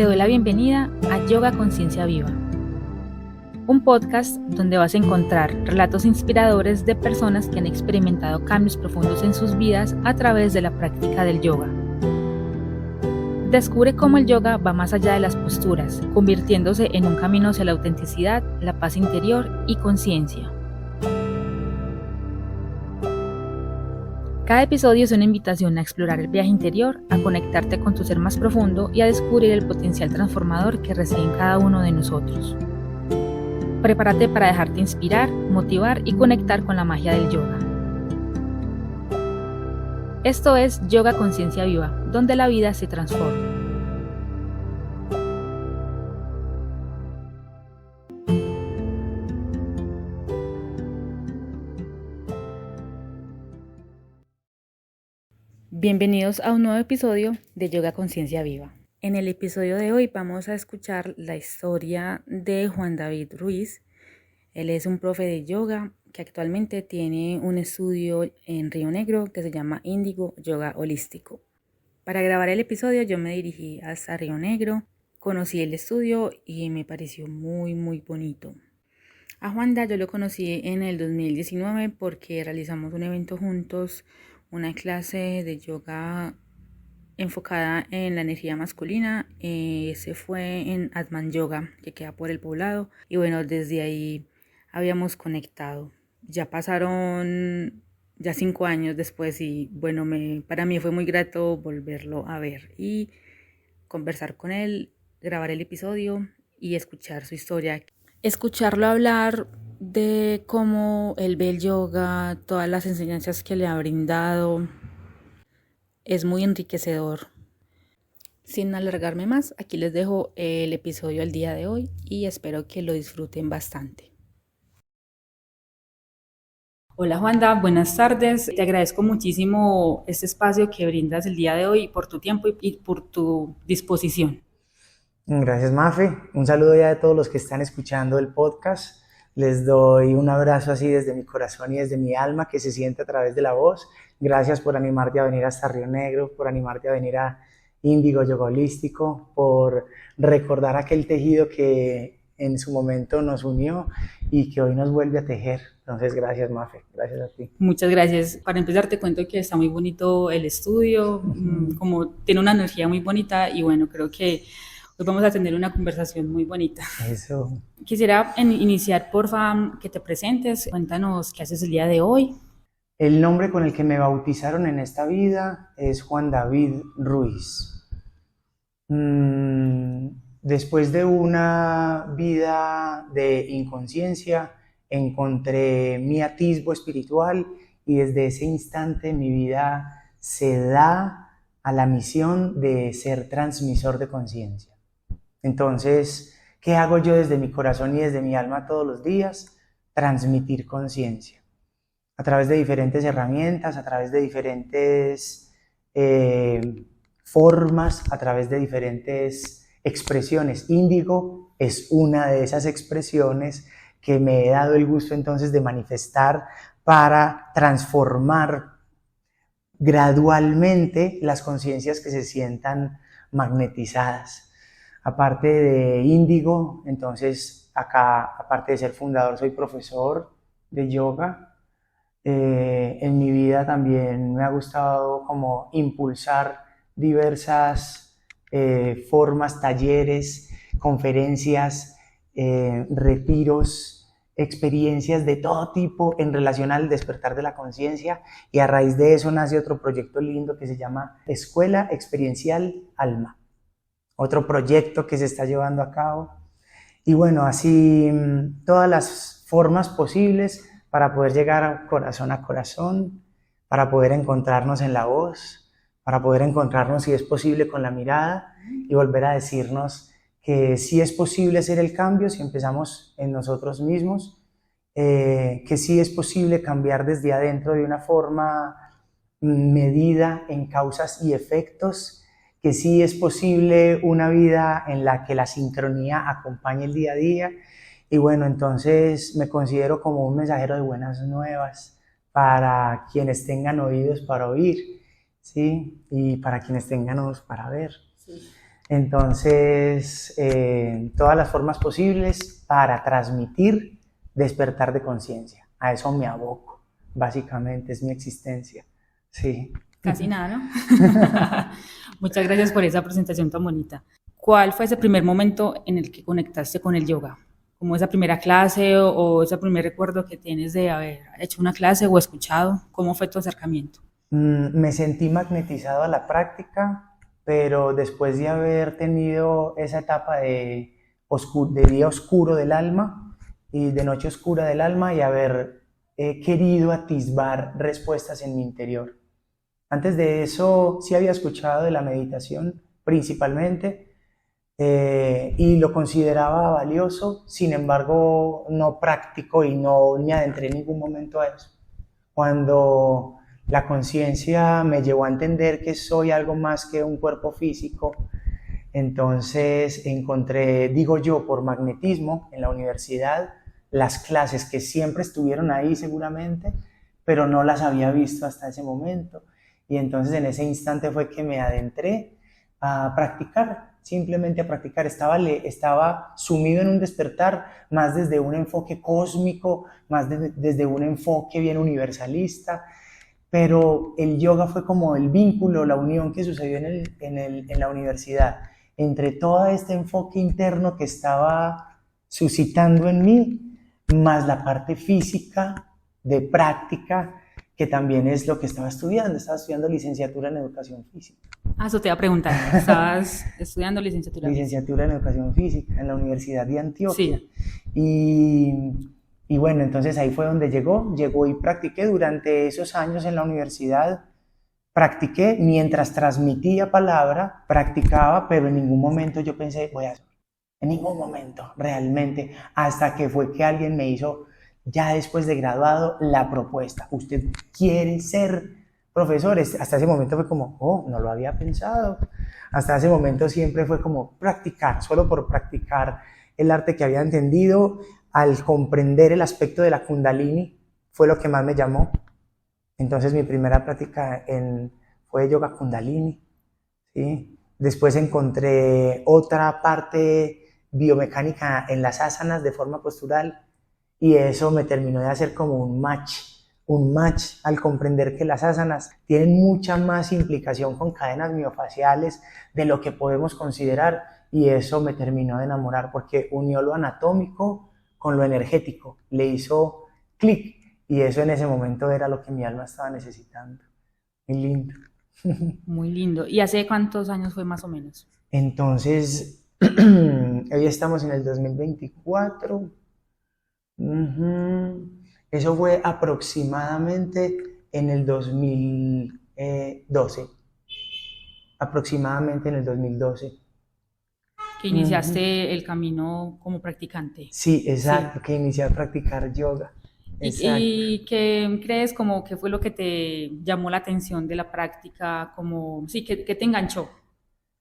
Te doy la bienvenida a Yoga Conciencia Viva, un podcast donde vas a encontrar relatos inspiradores de personas que han experimentado cambios profundos en sus vidas a través de la práctica del yoga. Descubre cómo el yoga va más allá de las posturas, convirtiéndose en un camino hacia la autenticidad, la paz interior y conciencia. Cada episodio es una invitación a explorar el viaje interior, a conectarte con tu ser más profundo y a descubrir el potencial transformador que reside en cada uno de nosotros. Prepárate para dejarte inspirar, motivar y conectar con la magia del yoga. Esto es Yoga Conciencia Viva, donde la vida se transforma. Bienvenidos a un nuevo episodio de Yoga Conciencia Viva. En el episodio de hoy vamos a escuchar la historia de Juan David Ruiz. Él es un profe de yoga que actualmente tiene un estudio en Río Negro que se llama Índigo Yoga Holístico. Para grabar el episodio yo me dirigí hasta Río Negro, conocí el estudio y me pareció muy bonito. A Juanda yo lo conocí en el 2019 porque realizamos un evento juntos, una clase de yoga enfocada en la energía masculina. Se fue en Atman Yoga, que queda por el Poblado, y bueno, desde ahí habíamos conectado. Ya pasaron 5 años después y bueno, para mí fue muy grato volverlo a ver y conversar con él, grabar el episodio y escuchar su historia. Escucharlo hablar de cómo él ve el yoga, todas las enseñanzas que le ha brindado, es muy enriquecedor. Sin alargarme más, aquí les dejo el episodio del día de hoy y espero que lo disfruten bastante. Hola Juanda, buenas tardes. Te agradezco muchísimo este espacio que brindas el día de hoy por tu tiempo y por tu disposición. Gracias, Mafe. Un saludo ya de todos los que están escuchando el podcast. Les doy un abrazo así desde mi corazón y desde mi alma que se siente a través de la voz. Gracias por animarte a venir hasta Río Negro, por animarte a venir a Índigo Yoga Holístico, por recordar aquel tejido que en su momento nos unió y que hoy nos vuelve a tejer. Entonces, gracias, Mafe. Gracias a ti. Muchas gracias. Para empezar, te cuento que está muy bonito el estudio, como tiene una energía muy bonita y bueno, creo que hoy vamos a tener una conversación muy bonita. Eso. Quisiera iniciar, porfa, que te presentes. Cuéntanos qué haces el día de hoy. El nombre con el que me bautizaron en esta vida es Juan David Ruiz. Después de una vida de inconsciencia, encontré mi atisbo espiritual y desde ese instante mi vida se da a la misión de ser transmisor de conciencia. Entonces, ¿qué hago yo desde mi corazón y desde mi alma todos los días? Transmitir conciencia. A través de diferentes herramientas, a través de diferentes formas, a través de diferentes expresiones. Índigo es una de esas expresiones que me he dado el gusto entonces de manifestar para transformar gradualmente las conciencias que se sientan magnetizadas. Aparte de Índigo, entonces acá, aparte de ser fundador, soy profesor de yoga. En mi vida también me ha gustado como impulsar diversas formas, talleres, conferencias, retiros, experiencias de todo tipo en relación al despertar de la conciencia, y a raíz de eso nace otro proyecto lindo que se llama Escuela Experiencial Alma, otro proyecto que se está llevando a cabo, y bueno, así todas las formas posibles para poder llegar a corazón, para poder encontrarnos en la voz, para poder encontrarnos, si es posible, con la mirada y volver a decirnos que sí es posible hacer el cambio si empezamos en nosotros mismos, que sí es posible cambiar desde adentro de una forma medida en causas y efectos, que sí es posible una vida en la que la sincronía acompañe el día a día. Y bueno, entonces me considero como un mensajero de buenas nuevas para quienes tengan oídos para oír, ¿sí? Y para quienes tengan ojos para ver. Sí. Entonces, todas las formas posibles para transmitir despertar de conciencia. A eso me aboco, básicamente, es mi existencia. Sí. Casi nada, ¿no? Muchas gracias por esa presentación tan bonita. ¿Cuál fue ese primer momento en el que conectaste con el yoga? ¿Como esa primera clase o ese primer recuerdo que tienes de haber hecho una clase o escuchado? ¿Cómo fue tu acercamiento? Me sentí magnetizado a la práctica, pero después de haber tenido esa etapa de día oscuro del alma y de noche oscura del alma y haber querido atisbar respuestas en mi interior. Antes de eso sí había escuchado de la meditación principalmente y lo consideraba valioso, sin embargo no practico y no me adentré en ningún momento a eso. Cuando la conciencia me llevó a entender que soy algo más que un cuerpo físico, entonces encontré, digo yo, por magnetismo en la universidad, las clases que siempre estuvieron ahí seguramente, pero no las había visto hasta ese momento. Y entonces en ese instante fue que me adentré a practicar, simplemente a practicar. Estaba sumido en un despertar más desde un enfoque cósmico, más desde un enfoque bien universalista, pero el yoga fue como el vínculo, la unión que sucedió en la universidad entre todo este enfoque interno que estaba suscitando en mí, más la parte física de práctica, que también es lo que estaba estudiando licenciatura en educación física. Eso te iba a preguntar, ¿estabas estudiando licenciatura? Licenciatura en educación física en la Universidad de Antioquia. Sí. Y bueno, entonces ahí fue donde llegó y practiqué durante esos años en la universidad. Practiqué mientras transmitía palabra, practicaba, pero en ningún momento yo pensé, voy a hacer. En ningún momento, realmente, hasta que fue que alguien me hizo, ya después de graduado, la propuesta. ¿Usted quiere ser profesor? Hasta ese momento fue como, oh, no lo había pensado. Hasta ese momento siempre fue como practicar, solo por practicar el arte que había entendido, al comprender el aspecto de la Kundalini, fue lo que más me llamó. Entonces mi primera práctica fue yoga Kundalini, ¿sí? Después encontré otra parte biomecánica en las asanas de forma postural y eso me terminó de hacer como un match al comprender que las asanas tienen mucha más implicación con cadenas miofaciales de lo que podemos considerar, y eso me terminó de enamorar porque unió lo anatómico con lo energético, le hizo clic. Y eso en ese momento era lo que mi alma estaba necesitando. Muy lindo. Muy lindo. ¿Y hace cuántos años fue más o menos? Entonces, hoy estamos en el 2024. Eso fue aproximadamente en el 2012. Aproximadamente en el 2012. Que iniciaste el camino como practicante. Sí, exacto, sí. Que inicié a practicar yoga. ¿Y qué crees como que fue lo que te llamó la atención de la práctica? ¿Qué te enganchó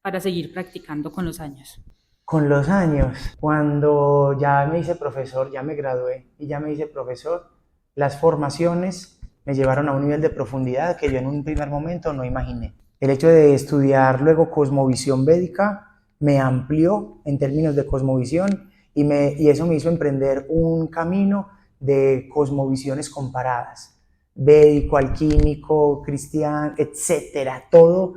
para seguir practicando con los años? Con los años, cuando ya me hice profesor, ya me gradué y ya me hice profesor, las formaciones me llevaron a un nivel de profundidad que yo en un primer momento no imaginé. El hecho de estudiar luego cosmovisión védica me amplió en términos de cosmovisión y eso me hizo emprender un camino de cosmovisiones comparadas, védico, alquímico, cristiano, etcétera. Todo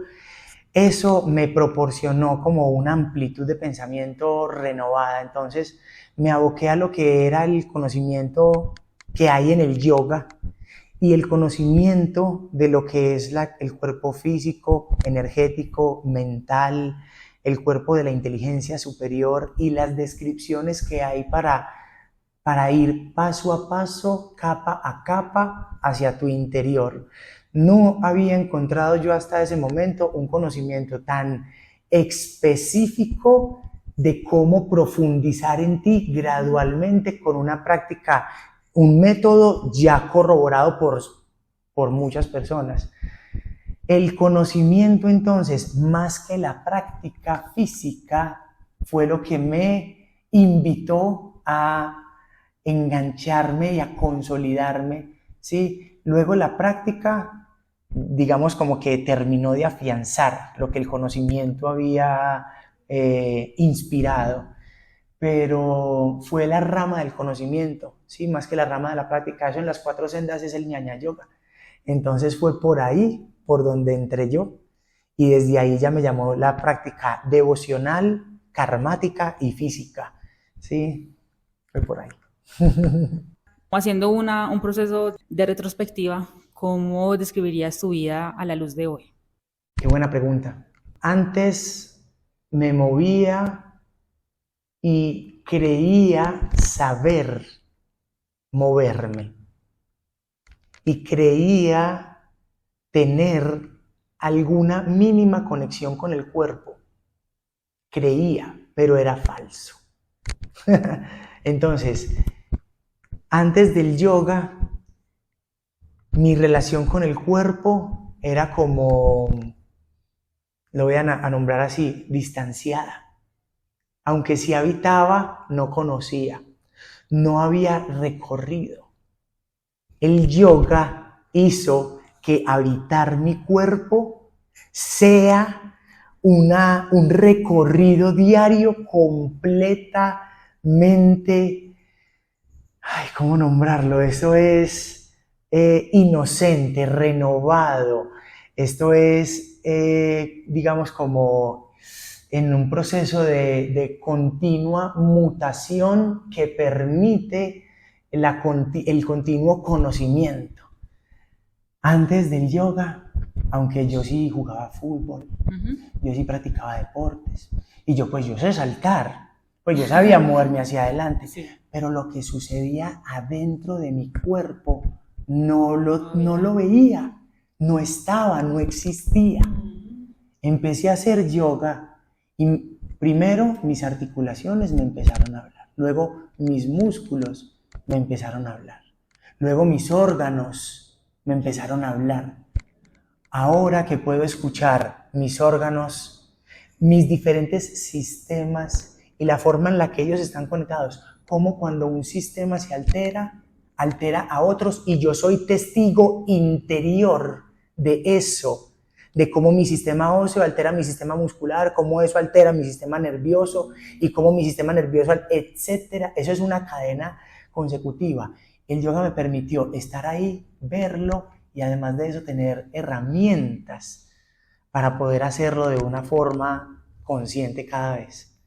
eso me proporcionó como una amplitud de pensamiento renovada. Entonces me aboqué a lo que era el conocimiento que hay en el yoga y el conocimiento de lo que es el cuerpo físico, energético, mental, el cuerpo de la inteligencia superior y las descripciones que hay para ir paso a paso, capa a capa, hacia tu interior. No había encontrado yo hasta ese momento un conocimiento tan específico de cómo profundizar en ti gradualmente con una práctica, un método ya corroborado por muchas personas. El conocimiento, entonces, más que la práctica física, fue lo que me invitó a engancharme y a consolidarme, ¿sí? Luego la práctica, digamos, como que terminó de afianzar lo que el conocimiento había inspirado, pero fue la rama del conocimiento, ¿sí? Más que la rama de la práctica. Eso en las 4 sendas es el ñaña yoga. Entonces fue por ahí por donde entré yo, y desde ahí ya me llamó la práctica devocional, karmática y física, ¿sí? Fue por ahí. Haciendo un proceso de retrospectiva, ¿cómo describirías tu vida a la luz de hoy? Qué buena pregunta. Antes me movía y creía saber moverme, y creía tener alguna mínima conexión con el cuerpo. Creía, pero era falso. Entonces, antes del yoga, mi relación con el cuerpo era como, lo voy a nombrar así, distanciada. Aunque sí habitaba, no conocía, no había recorrido. El yoga hizo que habitar mi cuerpo sea un recorrido diario completamente, ¿cómo nombrarlo? Eso es inocente, renovado. Esto es, digamos, como en un proceso de continua mutación que permite el continuo conocimiento. Antes del yoga, aunque yo sí jugaba fútbol, yo sí practicaba deportes, y yo sé saltar, pues yo sabía moverme hacia adelante, sí, pero lo que sucedía adentro de mi cuerpo no lo veía, no estaba, no existía. Empecé a hacer yoga y primero mis articulaciones me empezaron a hablar, luego mis músculos me empezaron a hablar, luego mis órganos me empezaron a hablar. Ahora que puedo escuchar mis órganos, mis diferentes sistemas y la forma en la que ellos están conectados, como cuando un sistema se altera a otros, y yo soy testigo interior de eso, de cómo mi sistema óseo altera mi sistema muscular, cómo eso altera mi sistema nervioso y cómo mi sistema nervioso, etcétera. Eso es una cadena consecutiva. El yoga me permitió estar ahí, verlo, y además de eso tener herramientas para poder hacerlo de una forma consciente cada vez.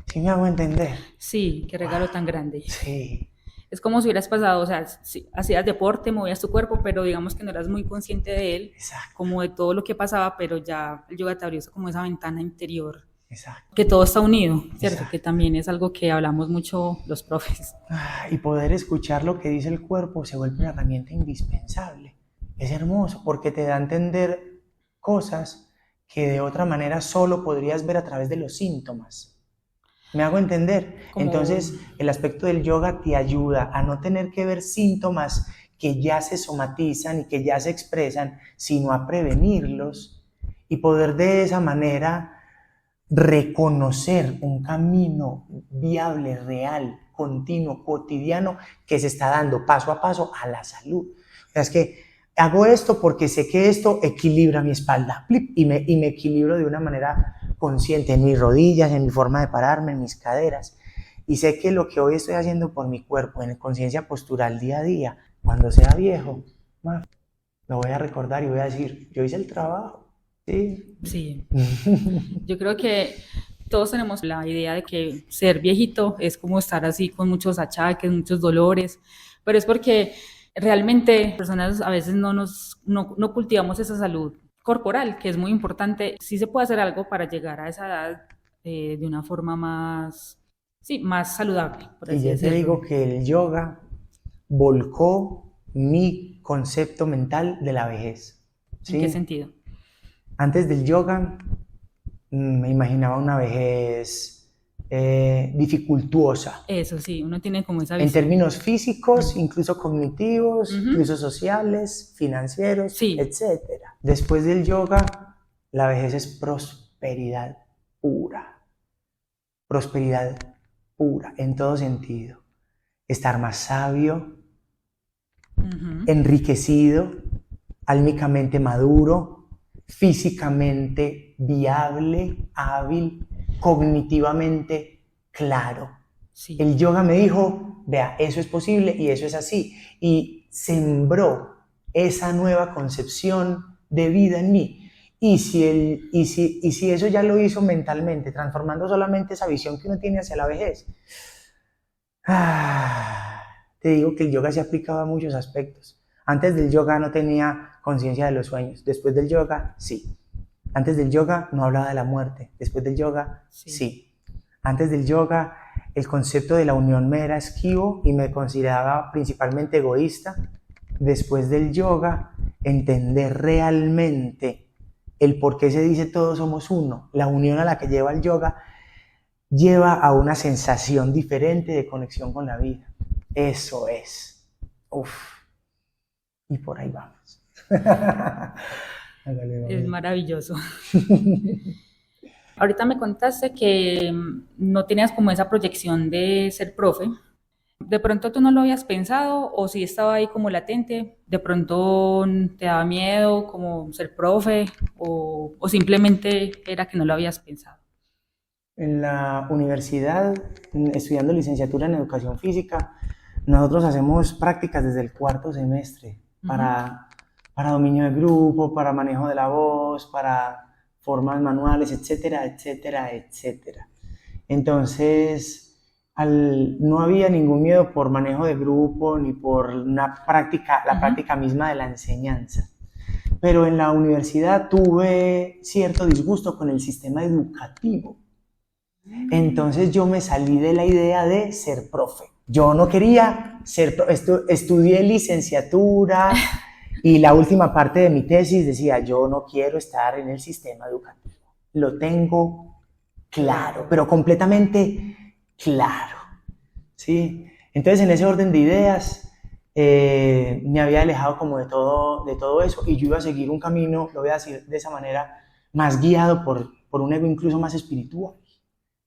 ¿Sí me hago entender? Sí, qué regalo tan grande. Sí. Es como si hubieras pasado, o sea, si hacías deporte, movías tu cuerpo, pero digamos que no eras muy consciente de él. Exacto. Como de todo lo que pasaba, pero ya el yoga te abrió como esa ventana interior. Exacto. Que todo está unido, ¿cierto? Exacto. Que también es algo que hablamos mucho los profes. Y poder escuchar lo que dice el cuerpo se vuelve una herramienta indispensable. Es hermoso porque te da a entender cosas que de otra manera solo podrías ver a través de los síntomas. ¿Me hago entender? Entonces, el aspecto del yoga te ayuda a no tener que ver síntomas que ya se somatizan y que ya se expresan, sino a prevenirlos, y poder de esa manera reconocer un camino viable, real, continuo, cotidiano, que se está dando paso a paso a la salud. O sea, es que hago esto porque sé que esto equilibra mi espalda, y me equilibro de una manera consciente en mis rodillas, en mi forma de pararme, en mis caderas, y sé que lo que hoy estoy haciendo por mi cuerpo, en conciencia postural día a día, cuando sea viejo, lo voy a recordar y voy a decir, yo hice el trabajo. Sí. Sí. Yo creo que todos tenemos la idea de que ser viejito es como estar así con muchos achaques, muchos dolores, pero es porque realmente personas a veces no cultivamos esa salud corporal, que es muy importante. Sí se puede hacer algo para llegar a esa edad de una forma más saludable, por así decirlo. Y ya te digo que el yoga volcó mi concepto mental de la vejez. ¿Sí? ¿En qué sentido? Antes del yoga me imaginaba una vejez dificultuosa. Eso sí, uno tiene como esa visión. En términos físicos, incluso cognitivos, incluso sociales, financieros, etc. Después del yoga, la vejez es prosperidad pura. Prosperidad pura, en todo sentido. Estar más sabio, enriquecido, álmicamente maduro, físicamente viable, hábil, cognitivamente claro. Sí. El yoga me dijo, vea, eso es posible y eso es así. Y sembró esa nueva concepción de vida en mí. Y si eso ya lo hizo mentalmente, transformando solamente esa visión que uno tiene hacia la vejez, te digo que el yoga se aplicaba a muchos aspectos. Antes del yoga no tenía conciencia de los sueños. Después del yoga, sí. Antes del yoga no hablaba de la muerte. Después del yoga, sí. Antes del yoga, el concepto de la unión me era esquivo y me consideraba principalmente egoísta. Después del yoga, entender realmente el por qué se dice todos somos uno. La unión a la que lleva el yoga lleva a una sensación diferente de conexión con la vida. Eso es. Uf. Y por ahí vamos. Es maravilloso. Ahorita me contaste que no tenías como esa proyección de ser profe. ¿De pronto tú no lo habías pensado o si estaba ahí como latente? ¿De pronto te daba miedo como ser profe o simplemente era que no lo habías pensado? En la universidad, estudiando licenciatura en educación física, nosotros hacemos prácticas desde el cuarto semestre para dominio de grupo, para manejo de la voz, para formas manuales, etcétera, etcétera, etcétera. Entonces, no había ningún miedo por manejo de grupo ni por la práctica misma de la enseñanza. Pero en la universidad tuve cierto disgusto con el sistema educativo. Entonces yo me salí de la idea de ser profe. Yo no quería ser profe. Estudié licenciatura y la última parte de mi tesis decía, yo no quiero estar en el sistema educativo. Lo tengo claro, pero completamente claro. ¿Sí? Entonces en ese orden de ideas me había alejado como de todo eso y yo iba a seguir un camino, lo voy a decir de esa manera, más guiado por un ego incluso más espiritual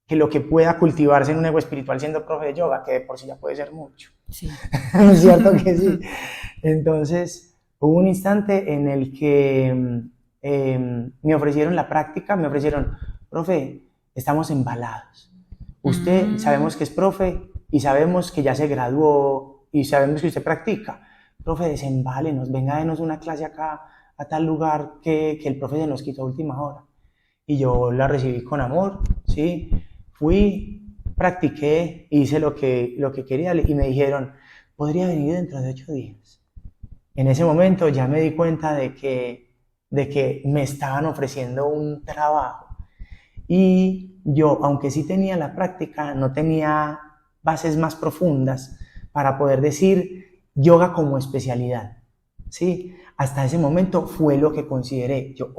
que lo que pueda cultivarse en un ego espiritual siendo profe de yoga, que de por sí ya puede ser mucho. Sí. ¿No es cierto que sí? Entonces, hubo un instante en el que me ofrecieron la práctica, me ofrecieron, profe, estamos embalados. Usted, sabemos que es profe y sabemos que ya se graduó y sabemos que usted practica. Profe, desembálenos, venga, denos una clase acá a tal lugar que el profe se nos quitó a última hora. Y yo la recibí con amor, ¿sí? Fui, practiqué, hice lo que quería y me dijeron, podría venir dentro de 8 días. En ese momento ya me di cuenta de que me estaban ofreciendo un trabajo. Y yo, aunque sí tenía la práctica, no tenía bases más profundas para poder decir yoga como especialidad. ¿Sí? Hasta ese momento fue lo que consideré. Yo,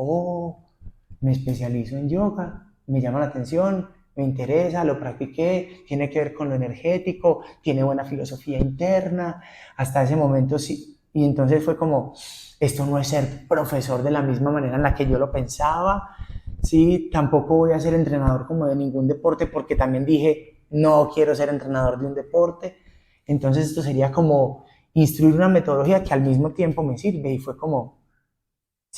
me especializo en yoga, me llama la atención, me interesa, lo practiqué, tiene que ver con lo energético, tiene buena filosofía interna, hasta ese momento sí. Y entonces fue como, esto no es ser profesor de la misma manera en la que yo lo pensaba, sí, tampoco voy a ser entrenador como de ningún deporte, porque también dije, no quiero ser entrenador de un deporte, entonces esto sería como instruir una metodología que al mismo tiempo me sirve, y fue como,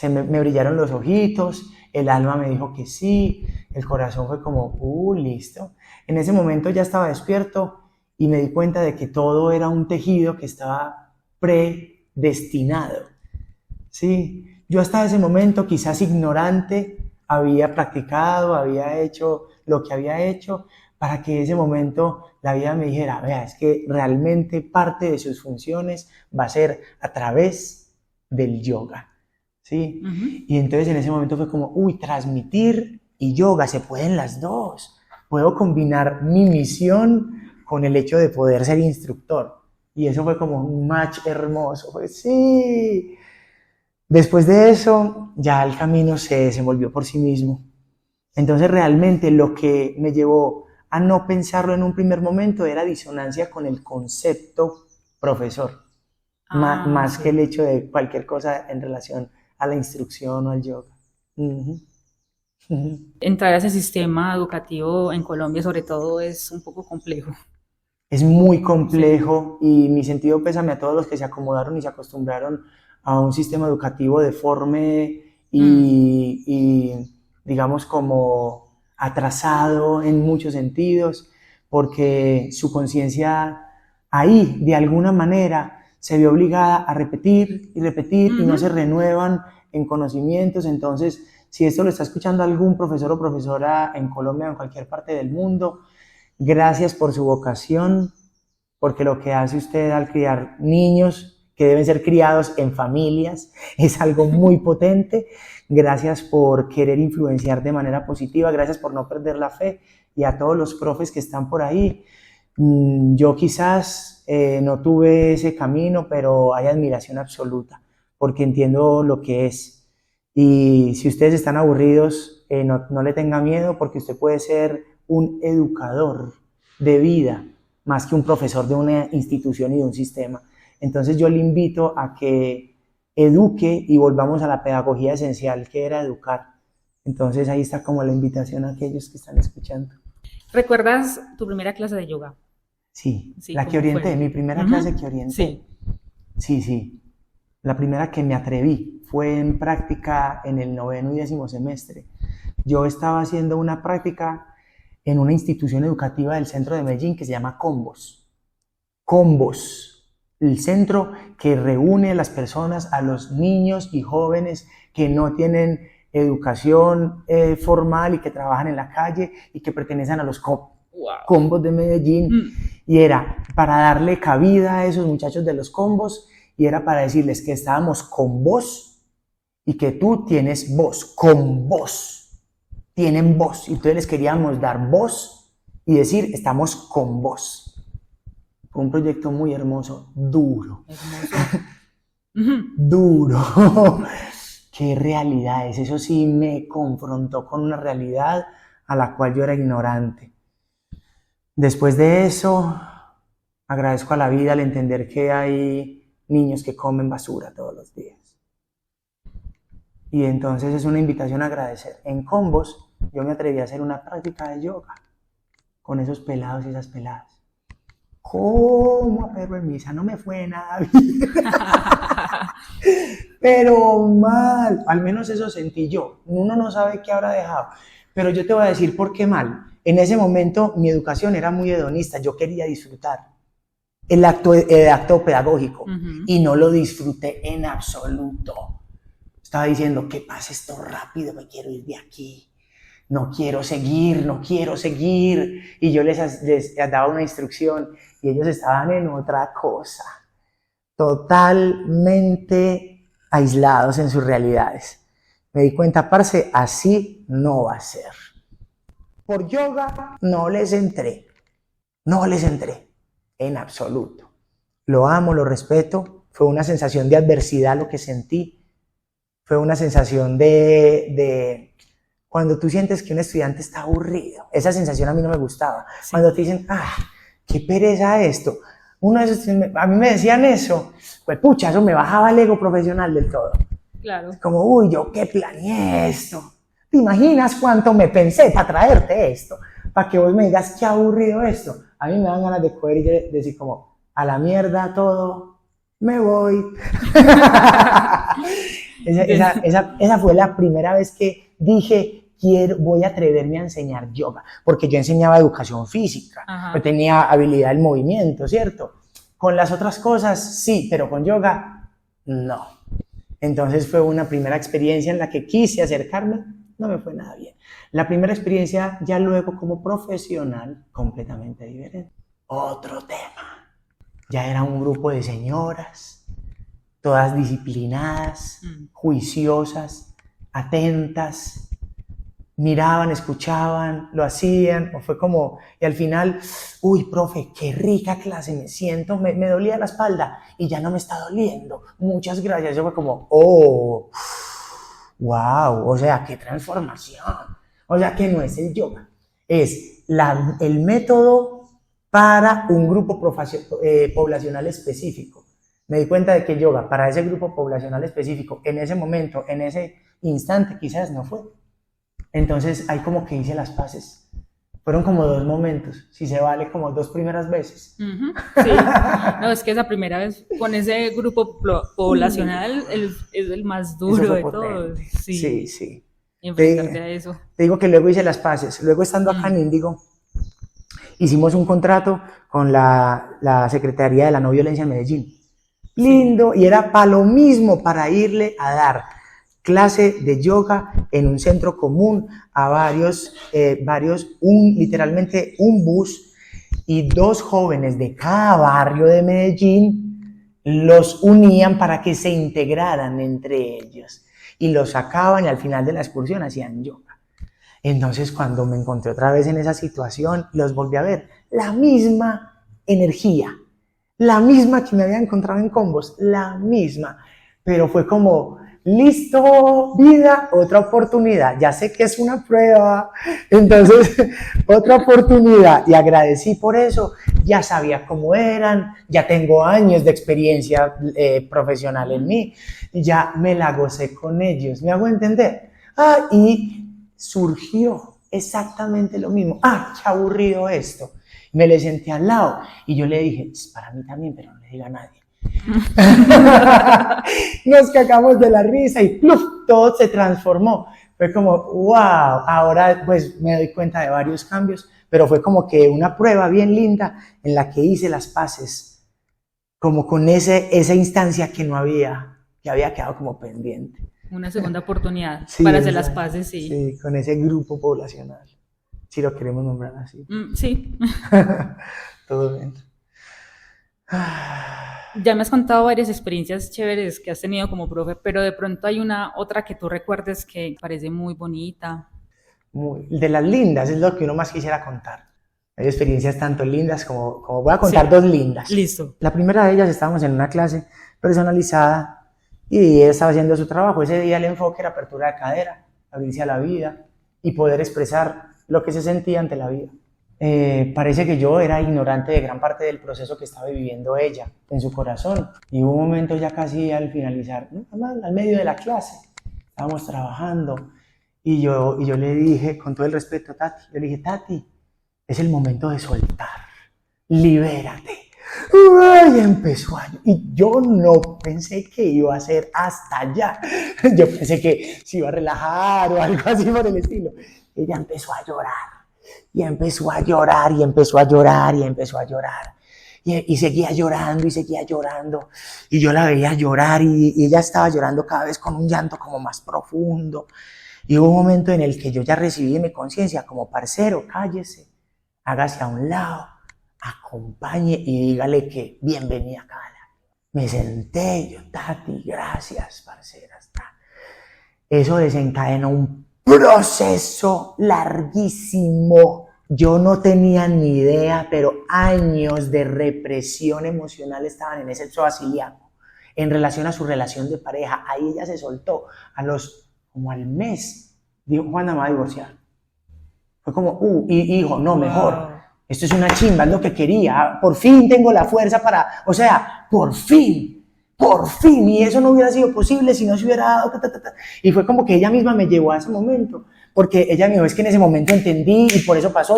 me brillaron los ojitos, el alma me dijo que sí, el corazón fue como, listo. En ese momento ya estaba despierto y me di cuenta de que todo era un tejido que estaba predestinado. ¿Sí? Yo hasta ese momento, quizás ignorante, había practicado, había hecho lo que había hecho para que en ese momento la vida me dijera, vea, es que realmente parte de sus funciones va a ser a través del yoga. ¿Sí? Y entonces en ese momento fue como, transmitir y yoga, se pueden las dos. Puedo combinar mi misión con el hecho de poder ser instructor. Y eso fue como un match hermoso. Pues sí. Después de eso, ya el camino se desenvolvió por sí mismo. Entonces realmente lo que me llevó a no pensarlo en un primer momento era disonancia con el concepto profesor. Más que el hecho de cualquier cosa en relación a la instrucción o al yoga. Entrar a ese sistema educativo en Colombia sobre todo es un poco complejo. Es muy complejo y mi sentido pésame a todos los que se acomodaron y se acostumbraron a un sistema educativo deforme y digamos como atrasado en muchos sentidos, porque su conciencia ahí, de alguna manera, se ve obligada a repetir y repetir y no se renuevan en conocimientos. Entonces, si esto lo está escuchando algún profesor o profesora en Colombia o en cualquier parte del mundo, gracias por su vocación, porque lo que hace usted al criar niños que deben ser criados en familias es algo muy potente. Gracias por querer influenciar de manera positiva, gracias por no perder la fe, y a todos los profes que están por ahí. Yo quizás no tuve ese camino, pero hay admiración absoluta, porque entiendo lo que es. Y si ustedes están aburridos, no le tenga miedo, porque usted puede ser un educador de vida, más que un profesor de una institución y de un sistema. Entonces yo le invito a que eduque y volvamos a la pedagogía esencial, que era educar. Entonces ahí está como la invitación a aquellos que están escuchando. ¿Recuerdas tu primera clase de yoga? Sí, la que orienté, mi primera clase que orienté. Sí. La primera que me atreví fue en práctica en el 9º y 10º semestre. Yo estaba haciendo una práctica en una institución educativa del centro de Medellín que se llama Combos. Combos, el centro que reúne a las personas, a los niños y jóvenes que no tienen educación formal y que trabajan en la calle y que pertenecen a los Combos de Medellín. Y era para darle cabida a esos muchachos de los Combos, y era para decirles que estábamos con vos y que tú tienes voz, con vos, tienen voz, y entonces les queríamos dar voz y decir estamos con vos. Fue un proyecto muy hermoso, duro. Duro. Qué realidades, eso sí me confrontó con una realidad a la cual yo era ignorante. Después de eso, agradezco a la vida al entender que hay niños que comen basura todos los días. Y entonces es una invitación a agradecer. En Combos yo me atreví a hacer una práctica de yoga con esos pelados y esas peladas. ¿Cómo a perro en misa? No me fue nada bien. Pero mal, al menos eso sentí yo. Uno no sabe qué habrá dejado. Pero yo te voy a decir por qué mal. En ese momento mi educación era muy hedonista, yo quería disfrutar el acto pedagógico, y no lo disfruté en absoluto. Estaba diciendo, que pase esto rápido, me quiero ir de aquí, no quiero seguir, y yo les daba una instrucción y ellos estaban en otra cosa, totalmente aislados en sus realidades. Me di cuenta, parce, así no va a ser. Por yoga no les entré en absoluto. Lo amo, lo respeto. Fue una sensación de adversidad lo que sentí. Fue una sensación de cuando tú sientes que un estudiante está aburrido. Esa sensación a mí no me gustaba. Sí. Cuando te dicen, qué pereza esto. A mí me decían eso. Pues pucha, eso me bajaba el ego profesional del todo. Claro. Como, uy, yo qué planeé esto. ¿Te imaginas cuánto me pensé para traerte esto? Para que vos me digas qué aburrido esto. A mí me dan ganas de coger y decir como, a la mierda todo, me voy. esa fue la primera vez que dije, voy a atreverme a enseñar yoga, porque yo enseñaba educación física, yo tenía habilidad del movimiento, ¿cierto? Con las otras cosas sí, pero con yoga no. Entonces fue una primera experiencia en la que quise acercarme, no me fue nada bien. La primera experiencia ya luego como profesional, completamente diferente. Otro tema. Ya era un grupo de señoras, todas disciplinadas, juiciosas, atentas, miraban, escuchaban, lo hacían, o fue como, y al final, uy, profe, qué rica clase me siento, me dolía la espalda y ya no me está doliendo, muchas gracias. Yo fue como, oh, wow, o sea, qué transformación. O sea, que no es el yoga, es el método para un grupo poblacional específico. Me di cuenta de que yoga para ese grupo poblacional específico, en ese momento, en ese instante, quizás no fue. Entonces, ahí como que hice las paces. Fueron como 2 momentos, si se vale, como 2 primeras veces. Sí, no, es que esa primera vez con ese grupo poblacional es el más duro de todos. Sí. enfrentarte a eso. Te digo que luego hice las paces. Luego, estando acá en Índigo, hicimos un contrato con la Secretaría de la No Violencia en Medellín. Lindo, y era para lo mismo, para irle a dar clase de yoga en un centro común a literalmente un bus, y 2 jóvenes de cada barrio de Medellín los unían para que se integraran entre ellos y los sacaban, y al final de la excursión hacían yoga. Entonces, cuando me encontré otra vez en esa situación, los volví a ver, la misma energía, la misma que me había encontrado en Combos, la misma, pero fue como, listo, vida, otra oportunidad, ya sé que es una prueba, entonces, otra oportunidad, y agradecí por eso. Ya sabía cómo eran, ya tengo años de experiencia profesional en mí, ya me la gocé con ellos, ¿me hago entender? Y surgió exactamente lo mismo, qué aburrido esto. Me le senté al lado y yo le dije, es para mí también, pero no le diga a nadie. Nos cagamos de la risa y ¡pluf! Todo se transformó. Fue como, wow, ahora pues me doy cuenta de varios cambios, pero fue como que una prueba bien linda en la que hice las paces, como con esa instancia que había quedado como pendiente. Una segunda oportunidad para hacer las paces, sí. Sí, con ese grupo poblacional, si lo queremos nombrar así. Sí. Todo bien. Ya me has contado varias experiencias chéveres que has tenido como profe, pero de pronto hay otra que tú recuerdes que parece muy bonita. De las lindas es lo que uno más quisiera contar. Hay experiencias tanto lindas como voy a contar 2 lindas. Listo. La primera de ellas, estábamos en una clase personalizada y ella estaba haciendo su trabajo. Ese día el enfoque era apertura de cadera, abrirse a la vida y poder expresar lo que se sentía ante la vida. Parece que yo era ignorante de gran parte del proceso que estaba viviendo ella en su corazón, y hubo un momento ya casi al finalizar, ¿no? Al medio de la clase, estábamos trabajando y yo le dije, con todo el respeto a Tati, yo le dije, Tati, es el momento de soltar, libérate. Y empezó y yo no pensé que iba a ser hasta allá, yo pensé que se iba a relajar o algo así por el estilo. Ella empezó a llorar. Y empezó a llorar, y empezó a llorar, y empezó a llorar. Y seguía llorando, y seguía llorando. Y yo la veía llorar, y ella estaba llorando cada vez con un llanto como más profundo. Y hubo un momento en el que yo ya recibí mi conciencia como, parcero, cállese, hágase a un lado, acompañe y dígale que bienvenida acá. Me senté, y yo, Tati, gracias, parcera. Eso desencadenó un proceso larguísimo. Yo no tenía ni idea, pero años de represión emocional estaban en ese psoas ilíaco en relación a su relación de pareja. Ahí ella se soltó. Como al mes, dijo, Juana, me va a divorciar. Fue como, hijo, no, mejor. Esto es una chimba, es lo que quería. Por fin tengo la fuerza por fin. Y eso no hubiera sido posible si no se hubiera dado, Y fue como que ella misma me llevó a ese momento, porque ella me dijo, es que en ese momento entendí, y por eso pasó,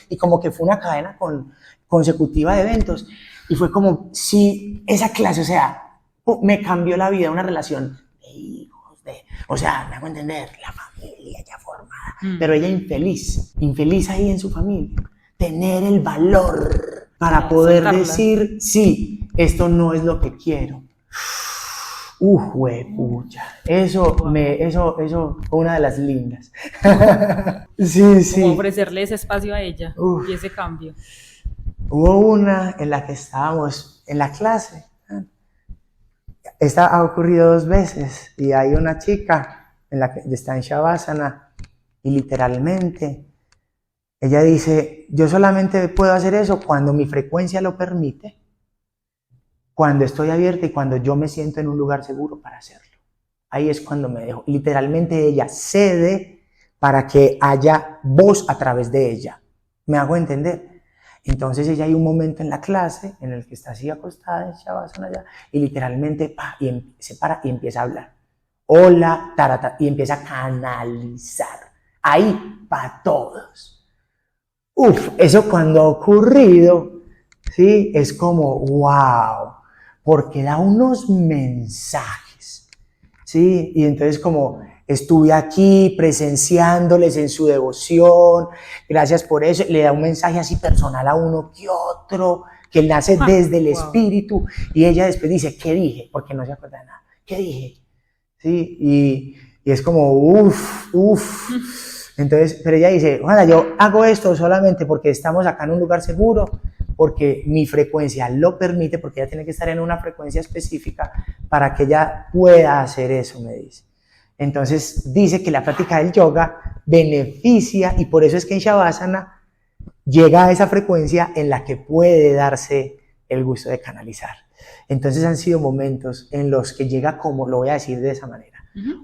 y como que fue una cadena consecutiva de eventos, y fue como, sí, esa clase, me cambió la vida, una relación de hijos, me hago entender, la familia ya formada, pero ella infeliz ahí en su familia, tener el valor para poder decir, sí, esto no es lo que quiero. Huepucha. Eso fue una de las lindas. Sí. Como ofrecerle ese espacio a ella y ese cambio. Hubo una en la que estábamos en la clase. Esta ha ocurrido 2 veces y hay una chica en la que está en Shavasana y literalmente ella dice, yo solamente puedo hacer eso cuando mi frecuencia lo permite, cuando estoy abierta y cuando yo me siento en un lugar seguro para hacerlo. Ahí es cuando me dejo. Literalmente ella cede para que haya voz a través de ella. ¿Me hago entender? Entonces ella hay un momento en la clase en el que está así acostada en Shavasana allá y literalmente se para y empieza a hablar. Hola, tarata, y empieza a canalizar. Ahí para todos. Eso cuando ha ocurrido, ¿sí? Es como wow. Porque da unos mensajes, ¿sí? Y entonces como Estuve aquí presenciándoles en su devoción, gracias por eso. Le da un mensaje así personal a uno que otro, que nace desde el espíritu. Y ella después dice, ¿qué dije? Porque no se acuerda de nada. ¿Qué dije? ¿Sí? Y es como, uff. Entonces, pero ella dice, ojalá yo hago esto solamente porque estamos acá en un lugar seguro, porque mi frecuencia lo permite, porque ella tiene que estar en una frecuencia específica para que ella pueda hacer eso, me dice. Entonces dice que la práctica del yoga beneficia, y por eso es que en Shavasana llega a esa frecuencia en la que puede darse el gusto de canalizar. Entonces han sido momentos en los que llega, como lo voy a decir de esa manera,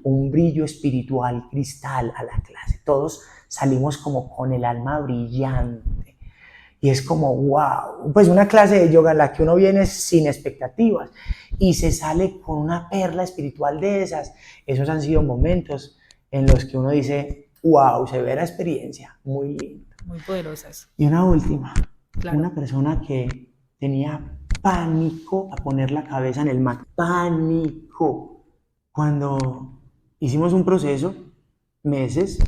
un brillo espiritual cristal a la clase. Todos salimos como con el alma brillante. Y es como, wow, pues una clase de yoga en la que uno viene sin expectativas y se sale con una perla espiritual de esas. Esos han sido momentos en los que uno dice, wow, severa experiencia, muy linda. Muy poderosas. Y una última, claro. Una persona que tenía pánico a poner la cabeza en el mat. Pánico. Cuando hicimos un proceso, meses,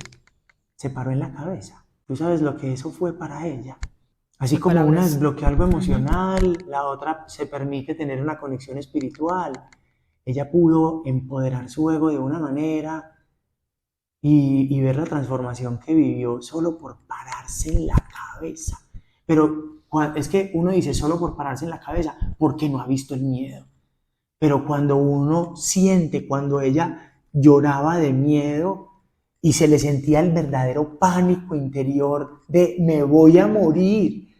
se paró en la cabeza. Tú sabes lo que eso fue para ella. Así como una desbloqueó algo emocional, la otra se permite tener una conexión espiritual. Ella pudo empoderar su ego de una manera y ver la transformación que vivió solo por pararse en la cabeza. Pero es que uno dice solo por pararse en la cabeza porque no ha visto el miedo. Pero cuando uno siente, cuando ella lloraba de miedo y se le sentía el verdadero pánico interior de me voy a morir,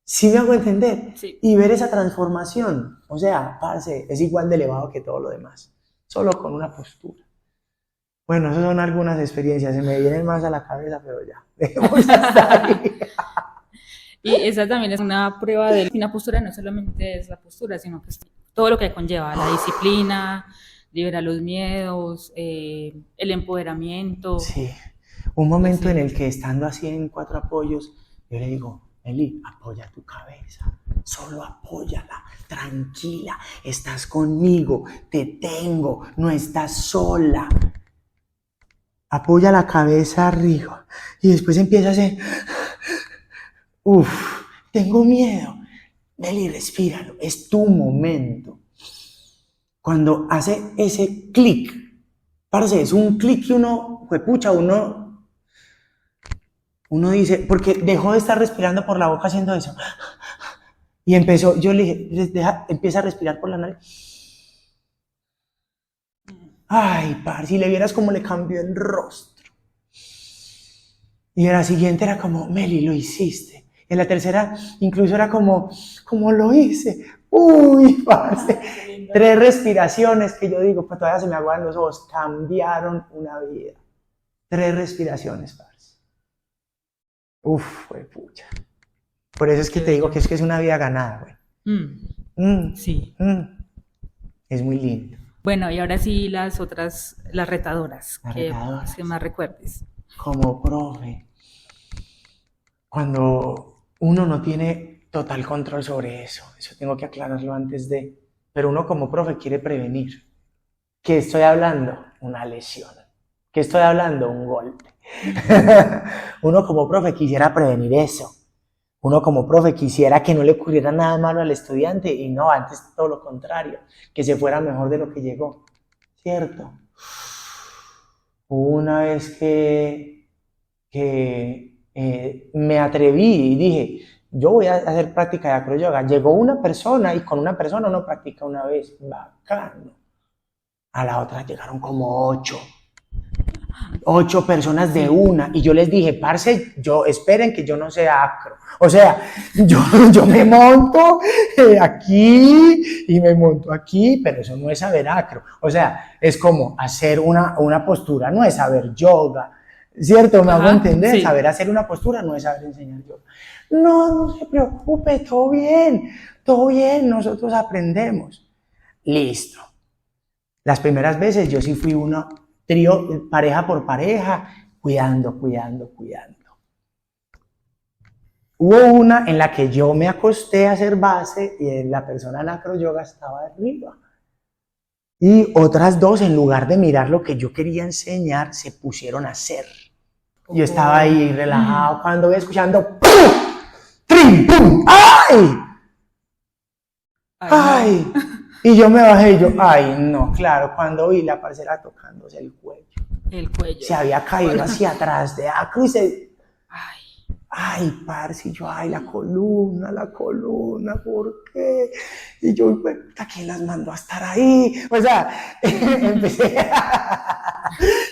¿sí me hago entender? Sí. Y ver esa transformación, o sea, parce, es igual de elevado que todo lo demás, solo con una postura. Bueno, esas son algunas experiencias, se me vienen más a la cabeza, pero ya, dejemos hasta ahí. Y esa también es una prueba de una postura, no solamente es la postura, sino que es todo lo que conlleva, la disciplina, liberar los miedos, el empoderamiento. Sí, un momento en el que estando así en 4 apoyos, yo le digo, Eli, apoya tu cabeza, solo apóyala, tranquila, estás conmigo, te tengo, no estás sola. Apoya la cabeza arriba y después empieza a hacer, tengo miedo. Eli, respíralo, es tu momento. Cuando hace ese clic, parce, es un clic que uno dice, porque dejó de estar respirando por la boca haciendo eso. Y empezó, yo le dije, empieza a respirar por la nariz. Ay, parce, si le vieras cómo le cambió el rostro. Y en la siguiente era como, Meli, lo hiciste. En la tercera incluso era como lo hice. Uy, parce. 3 respiraciones que yo digo, pues todavía se me aguadan los ojos, cambiaron una vida. 3 respiraciones, parce. Fue pucha. Por eso es que te digo que es una vida ganada, güey. Sí. Es muy lindo. Bueno, y ahora sí las retadoras, que más recuerdes. Como profe, cuando uno no tiene total control sobre eso tengo que aclararlo antes de, pero uno como profe quiere prevenir. ¿Qué estoy hablando? Una lesión. ¿Qué estoy hablando? Un golpe. Uno como profe quisiera prevenir eso. Uno como profe quisiera que no le ocurriera nada malo al estudiante y no, antes todo lo contrario, que se fuera mejor de lo que llegó. ¿Cierto? Una vez que me atreví y dije, yo voy a hacer práctica de acroyoga. Llegó una persona y con una persona uno practica una vez. Bacano. A la otra llegaron como 8 personas de una, y yo les dije, parce, esperen que yo no sea acro, o sea, yo me monto aquí y me monto aquí, pero eso no es saber acro, o sea, es como hacer una postura, no es saber yoga, ¿cierto? ¿Me hago entender? Sí. Saber hacer una postura no es saber enseñar yoga. No se preocupe, todo bien, nosotros aprendemos. Listo. Las primeras veces yo sí fui trío, pareja por pareja, cuidando. Hubo una en la que yo me acosté a hacer base y la persona en acroyoga estaba arriba. Y otras dos, en lugar de mirar lo que yo quería enseñar, se pusieron a hacer. Yo estaba ahí relajado cuando voy escuchando ¡pum! ¡Trim! ¡Pum! ¡Ay! ¡Ay! Y yo me bajé y yo, ¡ay, no! Claro, cuando vi la parcera tocándose el cuello. El cuello. Se había caído hacia atrás de acro y se... Ay. Ay, parce, y yo, ay, la columna, ¿por qué? Y yo, ¿a quién las mandó a estar ahí? O sea,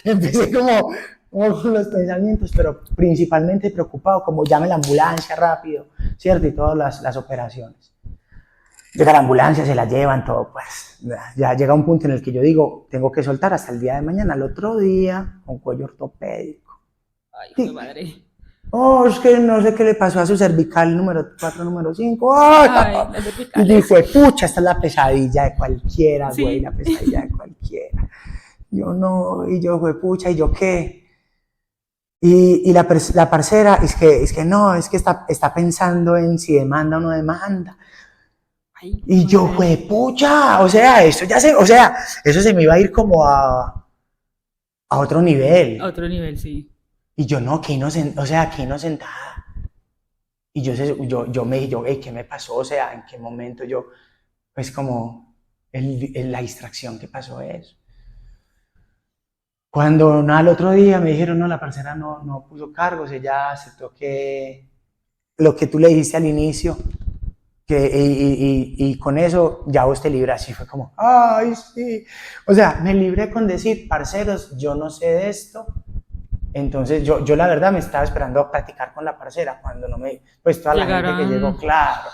empecé como con los pensamientos, pero principalmente preocupado, como llame la ambulancia rápido, ¿cierto? Y todas las operaciones. Llega la ambulancia, se la llevan, todo, pues, ya llega un punto en el que yo digo, tengo que soltar hasta el día de mañana, al otro día, con cuello ortopédico. Ay, qué madre. Oh, es que no sé qué le pasó a su cervical número 4, número 5. ¡Ay! Y dijo, pucha, esta es la pesadilla de cualquiera, güey, sí. La pesadilla de cualquiera. Yo no, y yo, güey, pucha, ¿y yo qué? Y la parcera, es que no, es que está pensando en si demanda o no demanda. Ay, y yo, güey, pucha, o sea, eso se me iba a ir como a otro nivel. A otro nivel, sí. Y yo, no, que inocentada. Y yo me dije, hey, ¿qué me pasó? O sea, ¿en qué momento yo, pues como la distracción que pasó eso? Cuando al otro día me dijeron, no, la parcera no puso cargos, ella aceptó que lo que tú le dijiste al inicio, y con eso ya vos te libras. Y fue como, ay, sí. O sea, me libré con decir, parceros, yo no sé de esto. Entonces yo la verdad me estaba esperando a practicar con la parcera cuando no me, pues toda la gente que llegó, claro.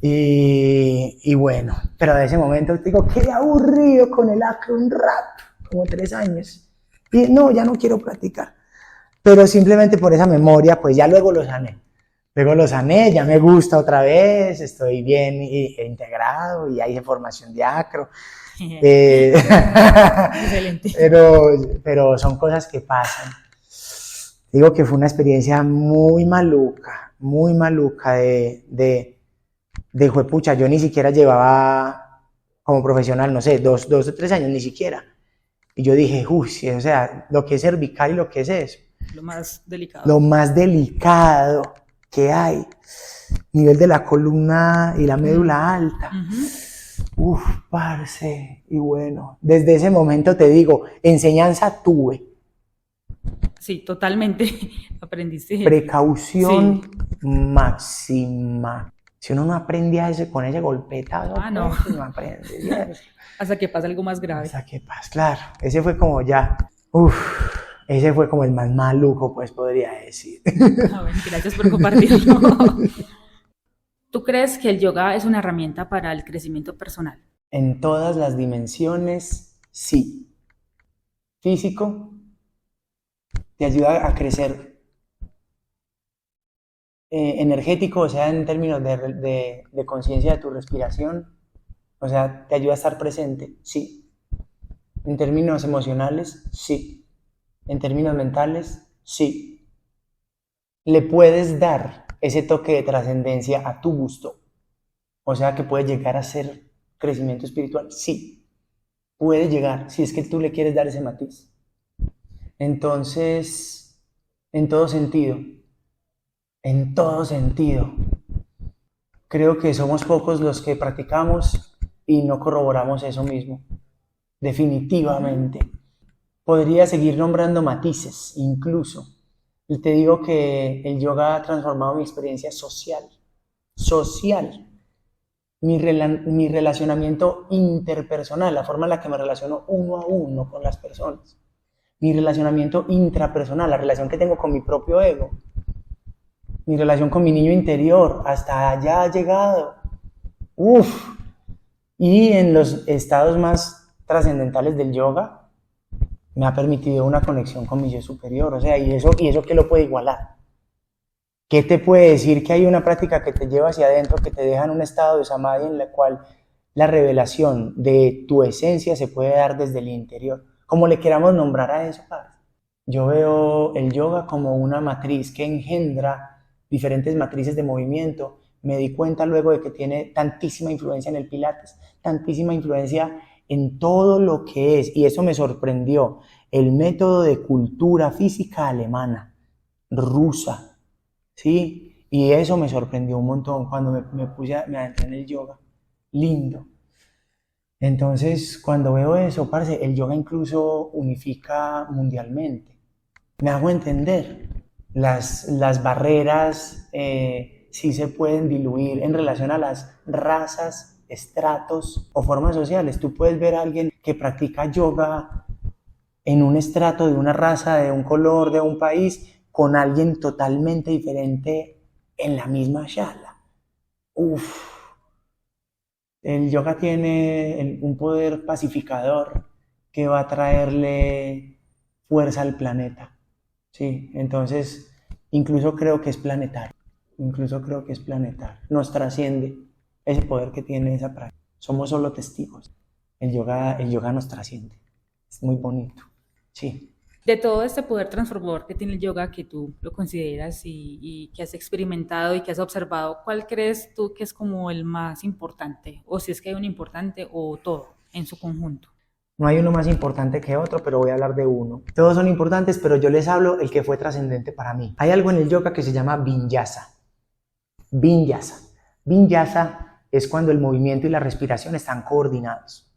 Y bueno, pero de ese momento te digo, qué aburrido con el acro un rato, como 3 años. Y no, ya no quiero practicar. Pero simplemente por esa memoria, pues ya luego lo sané. Ya me gusta otra vez, estoy bien integrado y hay formación de acro. Excelente. Pero son cosas que pasan. Digo que fue una experiencia muy maluca de juepucha. Yo ni siquiera llevaba como profesional, no sé, 2 o 3 años, ni siquiera. Y yo dije, sí, o sea, lo que es cervical y lo que es eso. Lo más delicado. Lo más delicado que hay. Nivel de la columna y la médula alta. Parce. Y bueno, desde ese momento te digo, enseñanza tuve. Sí, totalmente. Aprendiste. Precaución máxima. Si uno no aprende con ese golpetazo, no. Pues no aprende. Hasta que pasa algo más grave. Hasta que pasa, claro. Ese fue como ya, ese fue como el más maluco, pues podría decir. Bueno, gracias por compartirlo. ¿Tú crees que el yoga es una herramienta para el crecimiento personal? En todas las dimensiones, sí. Físico, te ayuda a crecer. Energético, o sea, en términos de conciencia de tu respiración, o sea, te ayuda a estar presente, sí. En términos emocionales, sí. En términos mentales, sí. Le puedes dar ese toque de trascendencia a tu gusto, o sea, que puede llegar a ser crecimiento espiritual, sí. Puede llegar, si es que tú le quieres dar ese matiz. Entonces, en todo sentido, creo que somos pocos los que practicamos y no corroboramos eso mismo, definitivamente. Podría seguir nombrando matices, incluso. Y te digo que el yoga ha transformado mi experiencia social. Mi relacionamiento interpersonal, la forma en la que me relaciono uno a uno con las personas. Mi relacionamiento intrapersonal, la relación que tengo con mi propio ego. Mi relación con mi niño interior, hasta allá ha llegado. Y en los estados más trascendentales del yoga, me ha permitido una conexión con mi yo superior. O sea, ¿y eso qué lo puede igualar? ¿Qué te puede decir que hay una práctica que te lleva hacia adentro, que te deja en un estado de samadhi en la cual la revelación de tu esencia se puede dar desde el interior? Como le queramos nombrar a eso, padre. Yo veo el yoga como una matriz que engendra diferentes matrices de movimiento. Me di cuenta luego de que tiene tantísima influencia en el Pilates, tantísima influencia en todo lo que es, y eso me sorprendió, el método de cultura física alemana, rusa, ¿sí? Y eso me sorprendió un montón cuando me adentré en el yoga. Lindo. Entonces, cuando veo eso, parce, el yoga incluso unifica mundialmente. Me hago entender. Las barreras sí se pueden diluir en relación a las razas, estratos o formas sociales. Tú puedes ver a alguien que practica yoga en un estrato de una raza, de un color, de un país, con alguien totalmente diferente en la misma shala. Uf. El yoga tiene un poder pacificador que va a traerle fuerza al planeta. Sí, entonces incluso creo que es planetario. Nos trasciende ese poder que tiene esa práctica. Somos solo testigos. El yoga nos trasciende. Es muy bonito. Sí. De todo este poder transformador que tiene el yoga, que tú lo consideras y que has experimentado y que has observado, ¿cuál crees tú que es como el más importante? O si es que hay un importante o todo en su conjunto. No hay uno más importante que otro, pero voy a hablar de uno. Todos son importantes, pero yo les hablo el que fue trascendente para mí. Hay algo en el yoga que se llama vinyasa. Vinyasa. Vinyasa es cuando el movimiento y la respiración están coordinados.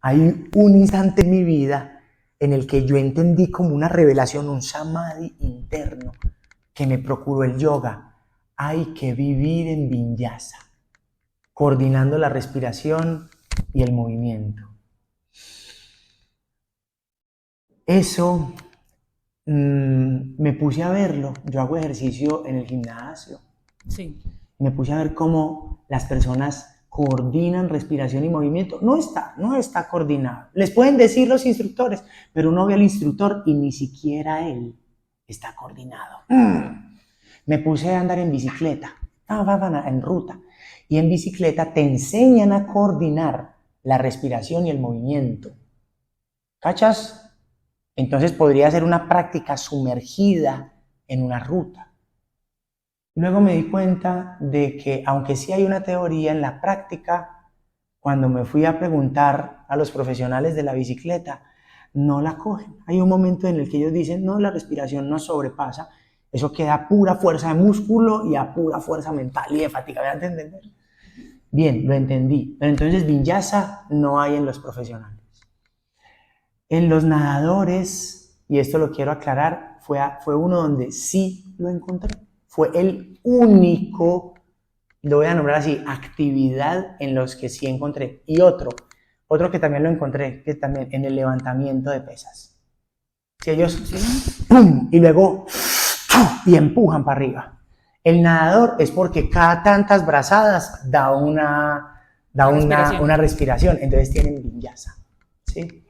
Hay un instante en mi vida en el que yo entendí como una revelación, un samadhi interno que me procuró el yoga. Hay que vivir en vinyasa, coordinando la respiración y el movimiento. Eso me puse a verlo. Yo hago ejercicio en el gimnasio. Sí. Me puse a ver cómo las personas coordinan respiración y movimiento. No está coordinado. Les pueden decir los instructores, pero uno ve al instructor y ni siquiera él está coordinado. Me puse a andar en bicicleta, en ruta. Y en bicicleta te enseñan a coordinar la respiración y el movimiento. ¿Cachas? Entonces podría ser una práctica sumergida en una ruta. Luego me di cuenta de que, aunque sí hay una teoría, en la práctica, cuando me fui a preguntar a los profesionales de la bicicleta, no la cogen. Hay un momento en el que ellos dicen, no, la respiración no sobrepasa, eso queda a pura fuerza de músculo y a pura fuerza mental y de fatiga. ¿Me van a entender? Bien, lo entendí. Pero entonces vinyasa no hay en los profesionales. En los nadadores, y esto lo quiero aclarar, fue uno donde sí lo encontré. Fue el único, lo voy a nombrar así, actividad en los que sí encontré. Y otro que también lo encontré, que también en el levantamiento de pesas. Si ellos, ¡pum! Y luego, ¡pum! Y empujan para arriba. El nadador es porque cada tantas brazadas da una respiración. Entonces tienen vinyasa. ¿Sí?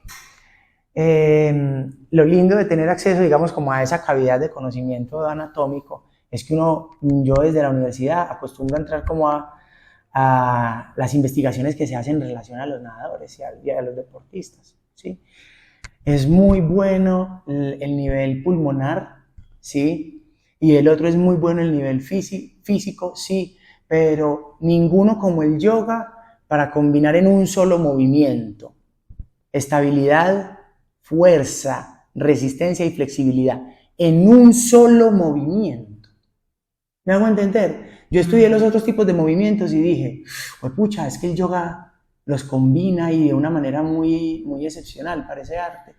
Lo lindo de tener acceso, digamos, como a esa cavidad de conocimiento anatómico, es que yo desde la universidad acostumbro a entrar como a las investigaciones que se hacen en relación a los nadadores y a los deportistas, ¿sí? Es muy bueno el nivel pulmonar, ¿sí? Y el otro es muy bueno el nivel físico, sí, pero ninguno como el yoga para combinar en un solo movimiento estabilidad, fuerza, resistencia y flexibilidad en un solo movimiento. ¿Me hago entender? Yo estudié los otros tipos de movimientos y dije, pues pucha, es que el yoga los combina y de una manera muy, muy excepcional, parece arte.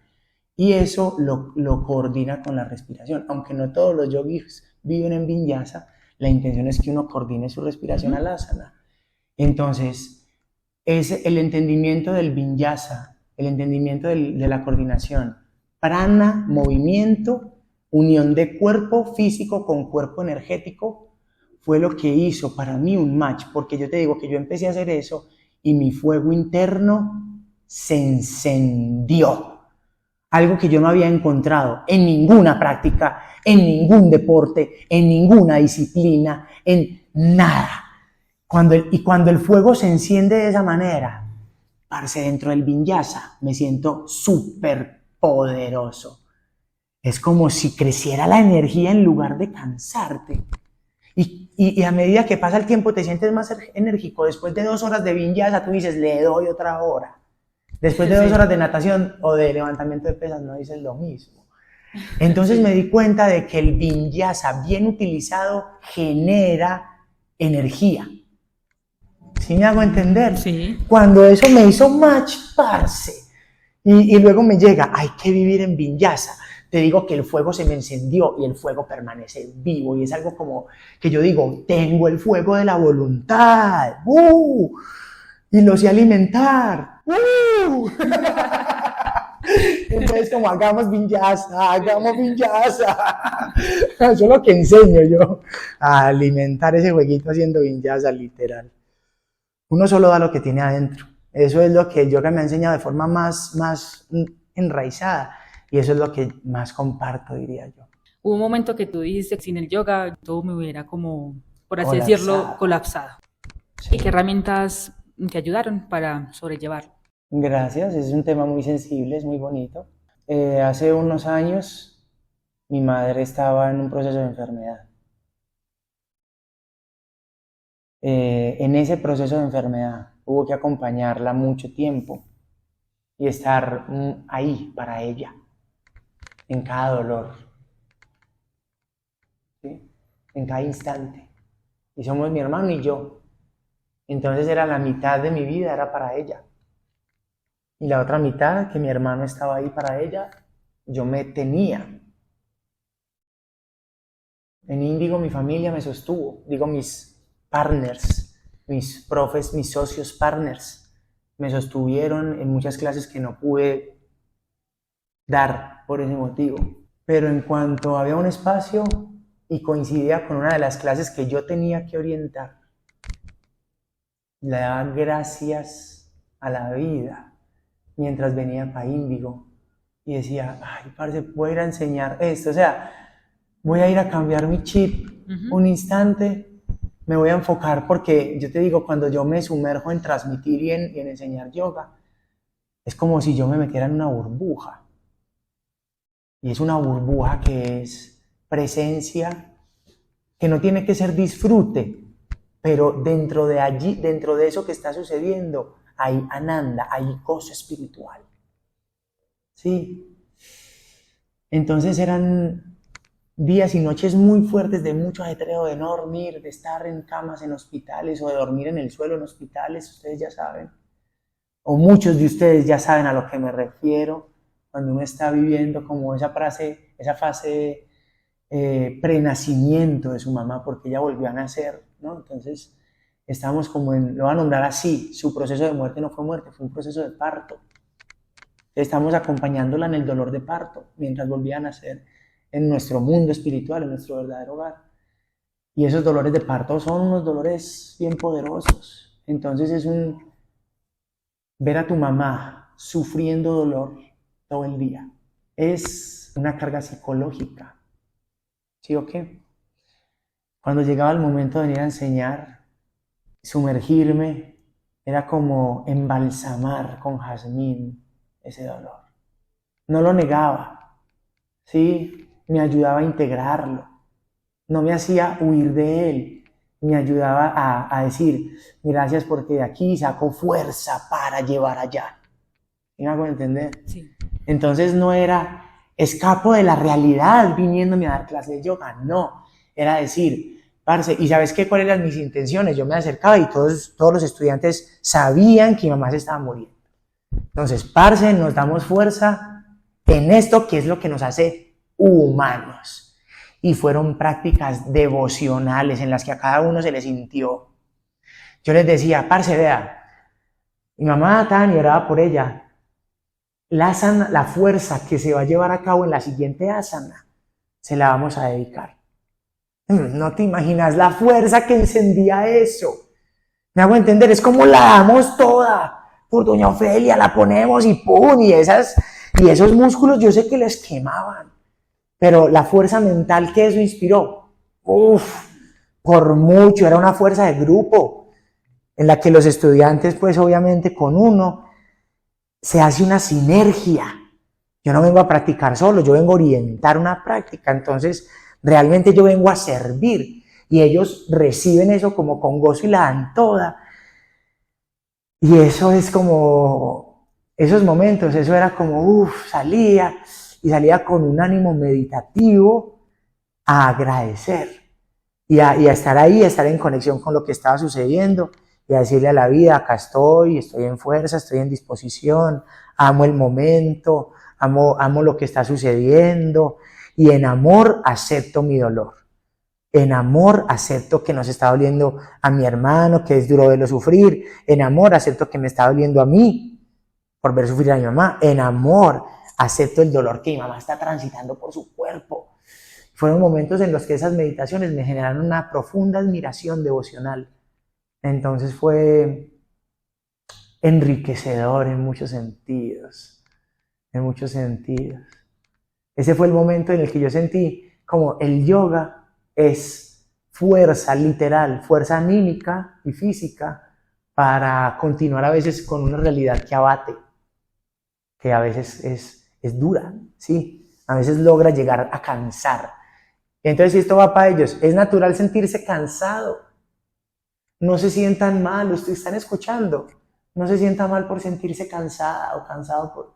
Y eso lo coordina con la respiración. Aunque no todos los yogis viven en vinyasa, la intención es que uno coordine su respiración al asana. Entonces, es el entendimiento del vinyasa, el entendimiento de la coordinación. Prana, movimiento, unión de cuerpo físico con cuerpo energético, fue lo que hizo para mí un match, porque yo te digo que yo empecé a hacer eso y mi fuego interno se encendió. Algo que yo no había encontrado en ninguna práctica, en ningún deporte, en ninguna disciplina, en nada. Cuando el fuego se enciende de esa manera, parce, dentro del vinyasa me siento súper poderoso. Es como si creciera la energía en lugar de cansarte. Y a medida que pasa el tiempo te sientes más enérgico. Después de 2 horas de vinyasa tú dices, le doy otra hora. Después de 2 horas de natación o de levantamiento de pesas no dices lo mismo. Entonces me di cuenta de que el vinyasa bien utilizado genera energía. ¿Sí me hago entender? Sí. Cuando eso me hizo match, parce, y luego me llega, hay que vivir en vinyasa. Te digo que el fuego se me encendió y el fuego permanece vivo. Y es algo como que yo digo, tengo el fuego de la voluntad. Y lo sé alimentar. Entonces, como hagamos vinyasa. Eso es lo que enseño yo, a alimentar ese jueguito haciendo vinyasa, literal. Uno solo da lo que tiene adentro. Eso es lo que el yoga me ha enseñado de forma más enraizada. Y eso es lo que más comparto, diría yo. Hubo un momento que tú dijiste, sin el yoga todo me hubiera como, por así Colapsado. decirlo, colapsado. Sí. ¿Y qué herramientas te ayudaron para sobrellevarlo? Gracias, es un tema muy sensible, es muy bonito. Hace unos años mi madre estaba en un proceso de enfermedad. En ese proceso de enfermedad hubo que acompañarla mucho tiempo y estar ahí para ella, en cada dolor, ¿sí? En cada instante. Y somos mi hermano y yo. Entonces era la mitad de mi vida, era para ella. Y la otra mitad, que mi hermano estaba ahí para ella, yo me tenía. En Índigo mi familia me sostuvo, digo mis partners, mis profes, mis socios partners, me sostuvieron en muchas clases que no pude dar por ese motivo. Pero en cuanto había un espacio y coincidía con una de las clases que yo tenía que orientar, le daba gracias a la vida mientras venía para Índigo y decía, ay, parce, voy a ir a enseñar esto, o sea, voy a ir a cambiar mi chip un instante, me voy a enfocar, porque yo te digo, cuando yo me sumerjo en transmitir y en enseñar yoga, es como si yo me metiera en una burbuja, y es una burbuja que es presencia, que no tiene que ser disfrute, pero dentro de allí, dentro de eso que está sucediendo, hay ananda, hay gozo espiritual. ¿Sí? Entonces eran días y noches muy fuertes de mucho ajetreo, de no dormir, de estar en camas en hospitales o de dormir en el suelo en hospitales, ustedes ya saben. O muchos de ustedes ya saben a lo que me refiero cuando uno está viviendo como esa fase prenacimiento de su mamá, porque ella volvió a nacer, ¿no? Entonces estamos como lo voy a nombrar así, su proceso de muerte no fue muerte, fue un proceso de parto. Estamos acompañándola en el dolor de parto mientras volvía a nacer en nuestro mundo espiritual, en nuestro verdadero hogar. Y esos dolores de parto son unos dolores bien poderosos. Entonces es ver a tu mamá sufriendo dolor todo el día. Es una carga psicológica. ¿Sí o qué? Cuando llegaba el momento de venir a enseñar, sumergirme, era como embalsamar con jazmín ese dolor. No lo negaba, ¿sí? Me ayudaba a integrarlo. No me hacía huir de él. Me ayudaba a decir, gracias porque de aquí saco fuerza para llevar allá. ¿Me hago entender? Sí. Entonces no era escapo de la realidad viniéndome a dar clase de yoga, no. Era decir, parce, ¿y sabes qué? ¿Cuáles eran mis intenciones? Yo me acercaba y todos los estudiantes sabían que mi mamá se estaba muriendo. Entonces, parce, nos damos fuerza en esto que es lo que nos hace humanos. Y fueron prácticas devocionales en las que a cada uno se le sintió. Yo les decía, parce, vea, mi mamá tan y oraba por ella. La fuerza que se va a llevar a cabo en la siguiente asana, se la vamos a dedicar. No te imaginas la fuerza que encendía eso. Me hago entender, es como la damos toda. Por doña Ofelia la ponemos y pum, y esos músculos yo sé que les quemaban. Pero la fuerza mental que eso inspiró, por mucho, era una fuerza de grupo, en la que los estudiantes, pues obviamente con uno, se hace una sinergia. Yo no vengo a practicar solo, yo vengo a orientar una práctica, entonces realmente yo vengo a servir y ellos reciben eso como con gozo y la dan toda. Y eso es como esos momentos, eso era como, salía y salía con un ánimo meditativo a agradecer y a estar ahí, a estar en conexión con lo que estaba sucediendo y a decirle a la vida, acá estoy en fuerza, estoy en disposición, amo el momento, amo lo que está sucediendo y en amor acepto mi dolor. En amor acepto que nos está doliendo a mi hermano, que es duro verlo sufrir. En amor acepto que me está doliendo a mí por ver sufrir a mi mamá. En amor acepto el dolor que mi mamá está transitando por su cuerpo. Fueron momentos en los que esas meditaciones me generaron una profunda admiración devocional. Entonces fue enriquecedor en muchos sentidos. En muchos sentidos. Ese fue el momento en el que yo sentí como el yoga es fuerza literal, fuerza anímica y física para continuar a veces con una realidad que abate, que a veces es dura, ¿sí? A veces logra llegar a cansar. Entonces, si esto va para ellos, es natural sentirse cansado. No se sientan mal, ustedes están escuchando. No se sienta mal por sentirse cansada o cansado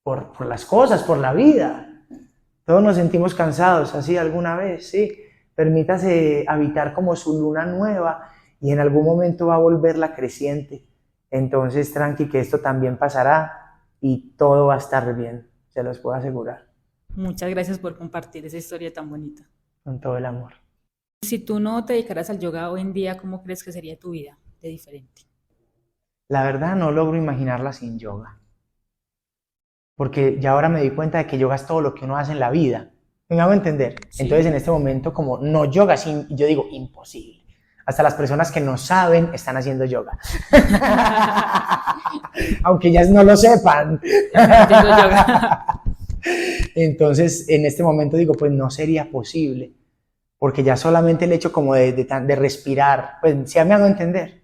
por las cosas, por la vida. Todos nos sentimos cansados, así alguna vez, ¿sí? Permítase habitar como su luna nueva y en algún momento va a volver la creciente. Entonces, tranqui, que esto también pasará y todo va a estar bien, se los puedo asegurar. Muchas gracias por compartir esa historia tan bonita. Con todo el amor. Si tú no te dedicaras al yoga hoy en día, ¿cómo crees que sería tu vida de diferente? La verdad no logro imaginarla sin yoga. Porque ya ahora me di cuenta de que yoga es todo lo que uno hace en la vida. ¿Me hago entender? Sí. Entonces en este momento como no yoga, yo digo imposible. Hasta las personas que no saben están haciendo yoga. Aunque ellas no lo sepan. Entonces en este momento digo, pues no sería posible. Porque ya solamente el hecho como de respirar, pues ya me hago entender.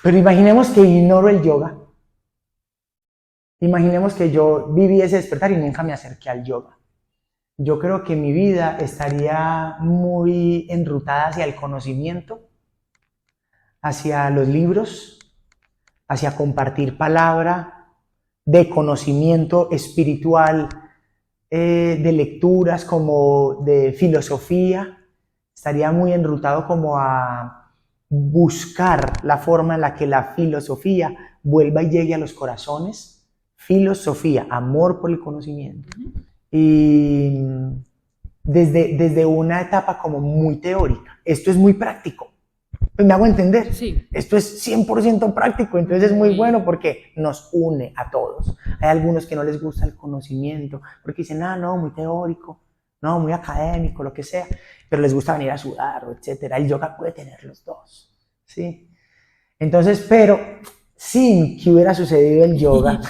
Pero imaginemos que ignoro el yoga. Imaginemos que yo viví ese despertar y nunca me acerqué al yoga. Yo creo que mi vida estaría muy enrutada hacia el conocimiento, hacia los libros, hacia compartir palabra de conocimiento espiritual, de lecturas como de filosofía. Estaría muy enrutado como a buscar la forma en la que la filosofía vuelva y llegue a los corazones. Filosofía, amor por el conocimiento. Y desde una etapa como muy teórica. Esto es muy práctico. Pues me hago entender. Sí. Esto es 100% práctico, entonces es muy bueno porque nos une a todos. Hay algunos que no les gusta el conocimiento, porque dicen, no, muy teórico, no, muy académico, lo que sea, pero les gusta venir a sudar, etcétera. El yoga puede tener los dos, ¿sí? Entonces, pero sin que hubiera sucedido el yoga,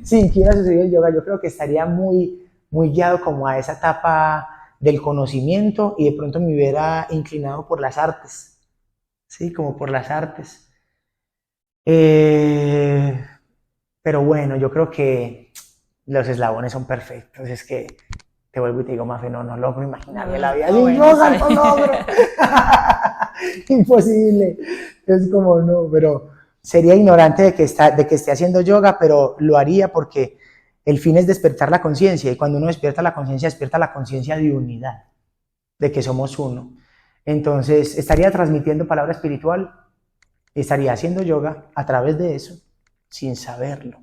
sin que hubiera sucedido el yoga, yo creo que estaría muy, muy guiado como a esa etapa del conocimiento y de pronto me hubiera inclinado por las artes, ¿sí? Como por las artes. Pero bueno, yo creo que los eslabones son perfectos, es que te vuelvo y te digo, Mafe, no logro imaginarme la vida sin yoga, no logro. Imposible. Es como no, pero sería ignorante de que esté haciendo yoga, pero lo haría porque el fin es despertar la conciencia y cuando uno despierta la conciencia de unidad, de que somos uno. Entonces estaría transmitiendo palabra espiritual y estaría haciendo yoga a través de eso sin saberlo,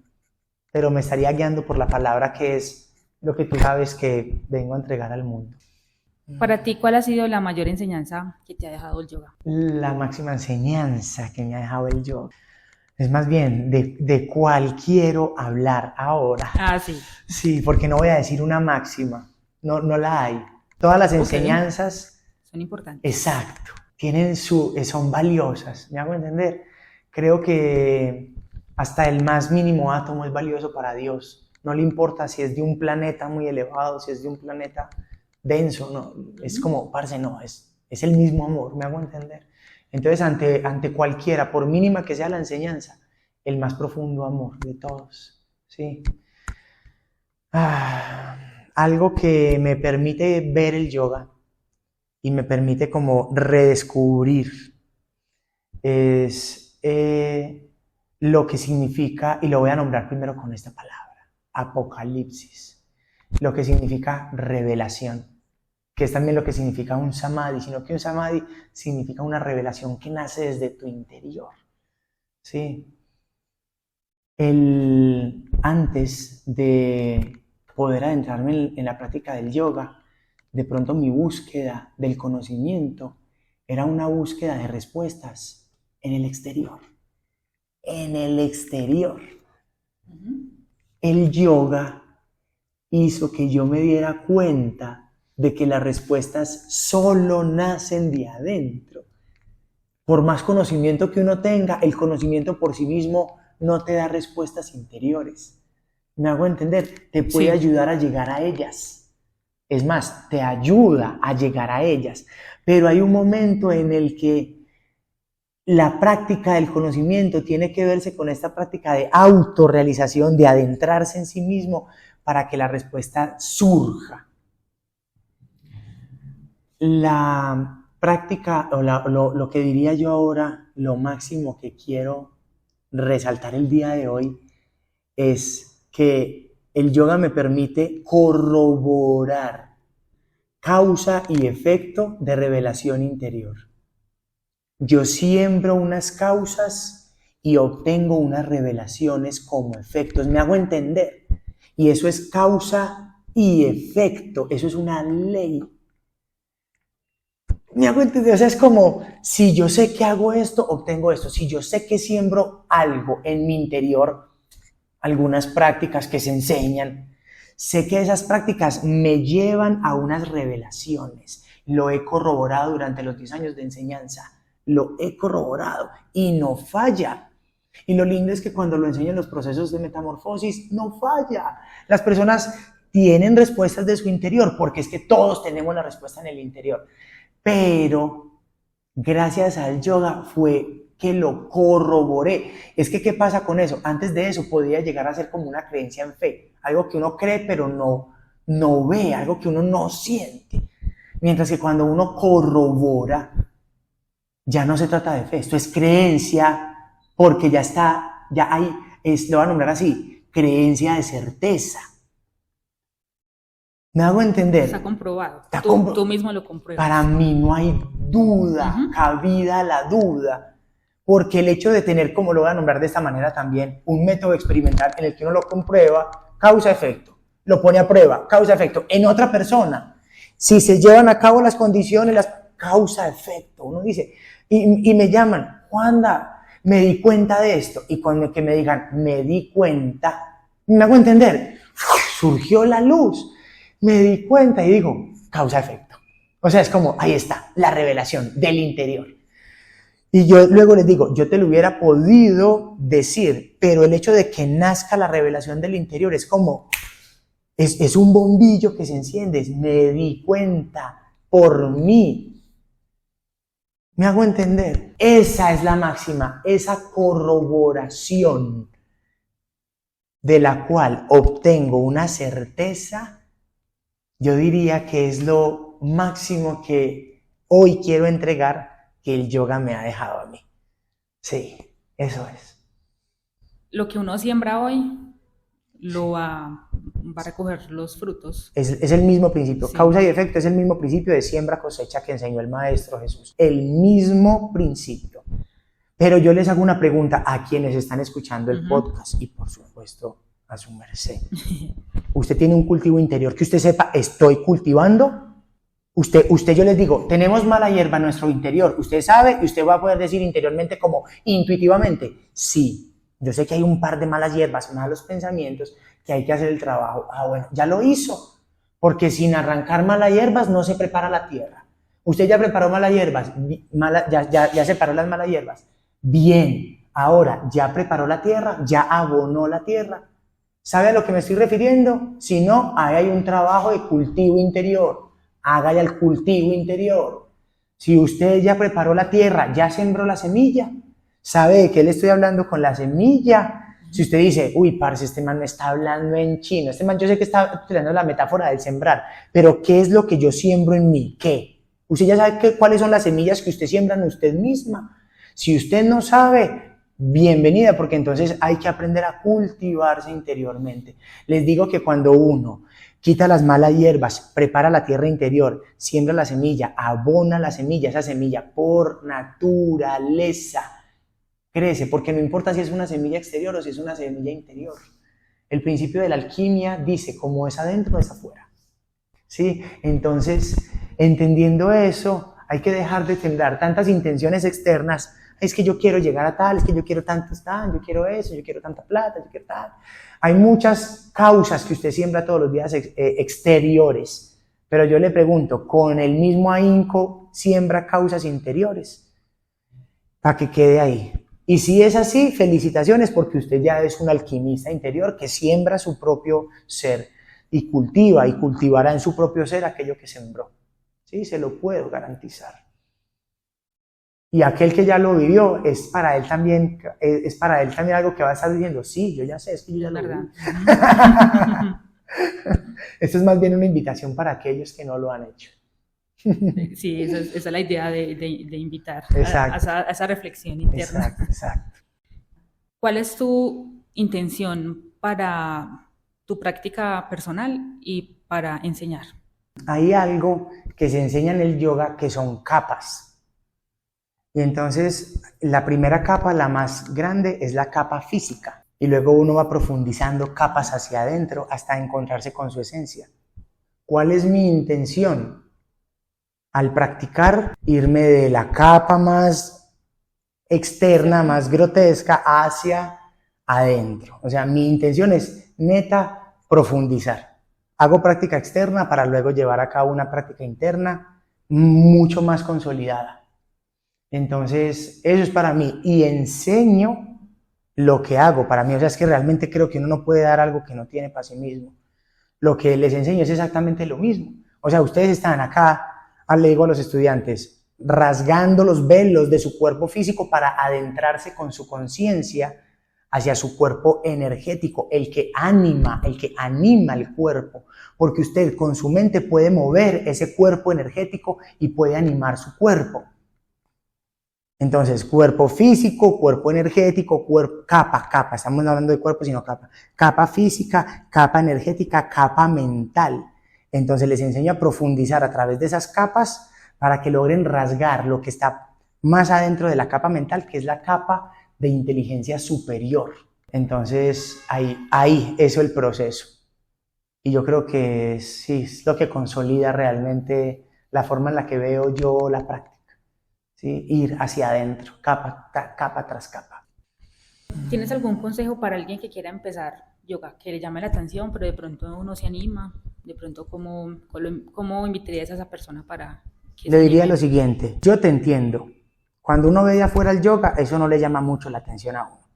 pero me estaría guiando por la palabra que es lo que tú sabes que vengo a entregar al mundo. Para ti, ¿cuál ha sido la mayor enseñanza que te ha dejado el yoga? La máxima enseñanza que me ha dejado el yoga es más bien de cuál quiero hablar ahora. Sí. Sí, porque no voy a decir una máxima, no la hay. Todas las enseñanzas son importantes. Exacto, son valiosas, ¿me hago entender? Creo que hasta el más mínimo átomo es valioso para Dios. No le importa si es de un planeta muy elevado, si es de un planeta denso, no, es como, parce, no, es el mismo amor, me hago entender. Entonces, ante cualquiera, por mínima que sea la enseñanza, el más profundo amor de todos, ¿sí? Algo que me permite ver el yoga y me permite como redescubrir es lo que significa, y lo voy a nombrar primero con esta palabra, apocalipsis, lo que significa revelación, que es también lo que significa un samadhi, sino que un samadhi significa una revelación que nace desde tu interior. ¿Sí? Antes de poder adentrarme en la práctica del yoga, de pronto mi búsqueda del conocimiento era una búsqueda de respuestas en el exterior. En el exterior. El yoga hizo que yo me diera cuenta de que las respuestas solo nacen de adentro. Por más conocimiento que uno tenga, el conocimiento por sí mismo no te da respuestas interiores. ¿Me hago entender? Te puede ayudar a llegar a ellas. Es más, te ayuda a llegar a ellas. Pero hay un momento en el que la práctica del conocimiento tiene que verse con esta práctica de autorrealización, de adentrarse en sí mismo para que la respuesta surja. La práctica, o lo que diría yo ahora, lo máximo que quiero resaltar el día de hoy, es que el yoga me permite corroborar causa y efecto de revelación interior. Yo siembro unas causas y obtengo unas revelaciones como efectos. Me hago entender. Y eso es causa y efecto. Eso es una ley. Me hago entender. O sea, es como, si yo sé que hago esto, obtengo esto. Si yo sé que siembro algo en mi interior, algunas prácticas que se enseñan, sé que esas prácticas me llevan a unas revelaciones. Lo he corroborado durante los 10 años de enseñanza. Lo he corroborado y no falla. Y lo lindo es que cuando lo enseño en los procesos de metamorfosis, no falla. Las personas tienen respuestas de su interior, porque es que todos tenemos la respuesta en el interior. Pero gracias al yoga fue que lo corroboré. Es que, ¿qué pasa con eso? Antes de eso podía llegar a ser como una creencia en fe, algo que uno cree pero no ve, algo que uno no siente. Mientras que cuando uno corrobora, ya no se trata de fe, esto es creencia, porque ya está, ya hay, lo voy a nombrar así, creencia de certeza. ¿Me hago entender? Está comprobado. Tú mismo lo compruebas. Para mí no hay duda, cabida a la duda, porque el hecho de tener, como lo voy a nombrar de esta manera también, un método experimental en el que uno lo comprueba, causa-efecto, lo pone a prueba, causa-efecto, en otra persona. Si se llevan a cabo las condiciones, las causa-efecto, uno dice, y me llaman, Juanda, me di cuenta de esto, y cuando que me digan, me di cuenta, ¿me hago entender? Surgió la luz, me di cuenta y digo, causa-efecto. O sea, es como, ahí está, la revelación del interior. Y yo luego les digo, yo te lo hubiera podido decir, pero el hecho de que nazca la revelación del interior es como, es un bombillo que se enciende, me di cuenta por mí. ¿Me hago entender? Esa es la máxima, esa corroboración de la cual obtengo una certeza, yo diría que es lo máximo que hoy quiero entregar que el yoga me ha dejado a mí. Sí, eso es. Lo que uno siembra hoy lo va a recoger los frutos. Es el mismo principio, sí. Causa y efecto es el mismo principio de siembra cosecha que enseñó el Maestro Jesús. El mismo principio. Pero yo les hago una pregunta a quienes están escuchando el podcast y por supuesto a su merced. ¿Usted tiene un cultivo interior que usted sepa, estoy cultivando? Usted yo les digo, tenemos mala hierba en nuestro interior. ¿Usted sabe? Y usted va a poder decir interiormente como intuitivamente, sí. Yo sé que hay un par de malas hierbas, malos pensamientos, que hay que hacer el trabajo. Ah, bueno, ya lo hizo. Porque sin arrancar malas hierbas no se prepara la tierra. Usted ya preparó malas hierbas, ya separó las malas hierbas. Bien, ahora ya preparó la tierra, ya abonó la tierra. ¿Sabe a lo que me estoy refiriendo? Si no, ahí hay un trabajo de cultivo interior. Hágale al cultivo interior. Si usted ya preparó la tierra, ya sembró la semilla, ¿sabe de qué le estoy hablando con la semilla? Si usted dice, uy, parce, este man me está hablando en chino, este man yo sé que está utilizando la metáfora del sembrar, pero ¿qué es lo que yo siembro en mí? ¿Qué? Usted ya sabe cuáles son las semillas que usted siembra en usted misma. Si usted no sabe, bienvenida, porque entonces hay que aprender a cultivarse interiormente. Les digo que cuando uno quita las malas hierbas, prepara la tierra interior, siembra la semilla, abona la semilla, esa semilla por naturaleza crece, porque no importa si es una semilla exterior o si es una semilla interior. El principio de la alquimia dice, como es adentro, es afuera. ¿Sí? Entonces, entendiendo eso, hay que dejar de temblar tantas intenciones externas. Es que yo quiero llegar a tal, es que yo quiero tantos tan, yo quiero eso, yo quiero tanta plata, yo quiero tal. Hay muchas causas que usted siembra todos los días exteriores, pero yo le pregunto, ¿con el mismo ahínco siembra causas interiores? Para que quede ahí. Y si es así, felicitaciones, porque usted ya es un alquimista interior que siembra su propio ser y cultiva y cultivará en su propio ser aquello que sembró. Sí, se lo puedo garantizar. Y aquel que ya lo vivió, es para él también algo que va a estar diciendo, sí, yo ya sé, es que yo ya lo viví. Esto es más bien una invitación para aquellos que no lo han hecho. Sí, esa es la idea de invitar a esa reflexión interna. Exacto. ¿Cuál es tu intención para tu práctica personal y para enseñar? Hay algo que se enseña en el yoga que son capas. Y entonces la primera capa, la más grande, es la capa física. Y luego uno va profundizando capas hacia adentro hasta encontrarse con su esencia. ¿Cuál es mi intención? Al practicar, irme de la capa más externa, más grotesca, hacia adentro. O sea, mi intención es neta profundizar. Hago práctica externa para luego llevar a cabo una práctica interna mucho más consolidada. Entonces, eso es para mí. Y enseño lo que hago para mí. O sea, es que realmente creo que uno no puede dar algo que no tiene para sí mismo. Lo que les enseño es exactamente lo mismo. O sea, ustedes están acá, le digo a los estudiantes, rasgando los velos de su cuerpo físico para adentrarse con su conciencia hacia su cuerpo energético, el que anima el cuerpo, porque usted con su mente puede mover ese cuerpo energético y puede animar su cuerpo. Entonces, cuerpo físico, cuerpo energético, capa, estamos hablando de cuerpo sino capa física, capa energética, capa mental. Entonces les enseño a profundizar a través de esas capas para que logren rasgar lo que está más adentro de la capa mental, que es la capa de inteligencia superior. Entonces, ahí eso es el proceso. Y yo creo que sí, es lo que consolida realmente la forma en la que veo yo la práctica. ¿Sí? Ir hacia adentro, capa tras capa. ¿Tienes algún consejo para alguien que quiera empezar yoga, que le llame la atención, pero de pronto no se anima? De pronto, ¿cómo invitarías a esa persona para que le diría lo siguiente, yo te entiendo. Cuando uno ve de afuera el yoga, eso no le llama mucho la atención a uno.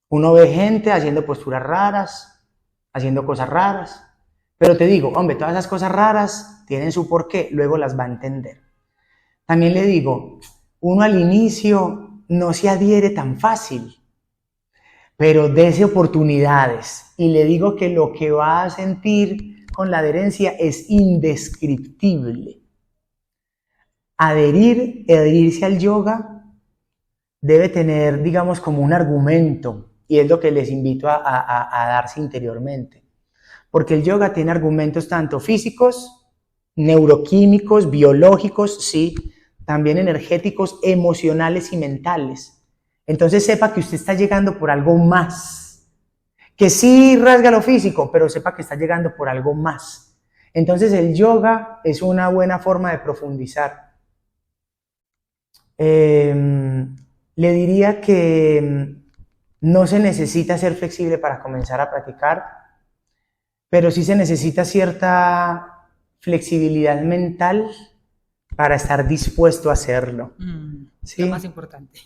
Uno ve gente haciendo posturas raras, haciendo cosas raras, pero te digo, hombre, todas esas cosas raras tienen su porqué, luego las va a entender. También le digo, uno al inicio no se adhiere tan fácil, pero dése oportunidades. Y le digo que lo que va a sentir con la adherencia es indescriptible. Adherirse al yoga debe tener, digamos, como un argumento, y es lo que les invito a darse interiormente. Porque el yoga tiene argumentos tanto físicos, neuroquímicos, biológicos, sí, también energéticos, emocionales y mentales. Entonces sepa que usted está llegando por algo más, que sí rasga lo físico, pero sepa que está llegando por algo más. Entonces el yoga es una buena forma de profundizar. Le diría que no se necesita ser flexible para comenzar a practicar, pero sí se necesita cierta flexibilidad mental para estar dispuesto a hacerlo. ¿Sí? Lo más importante.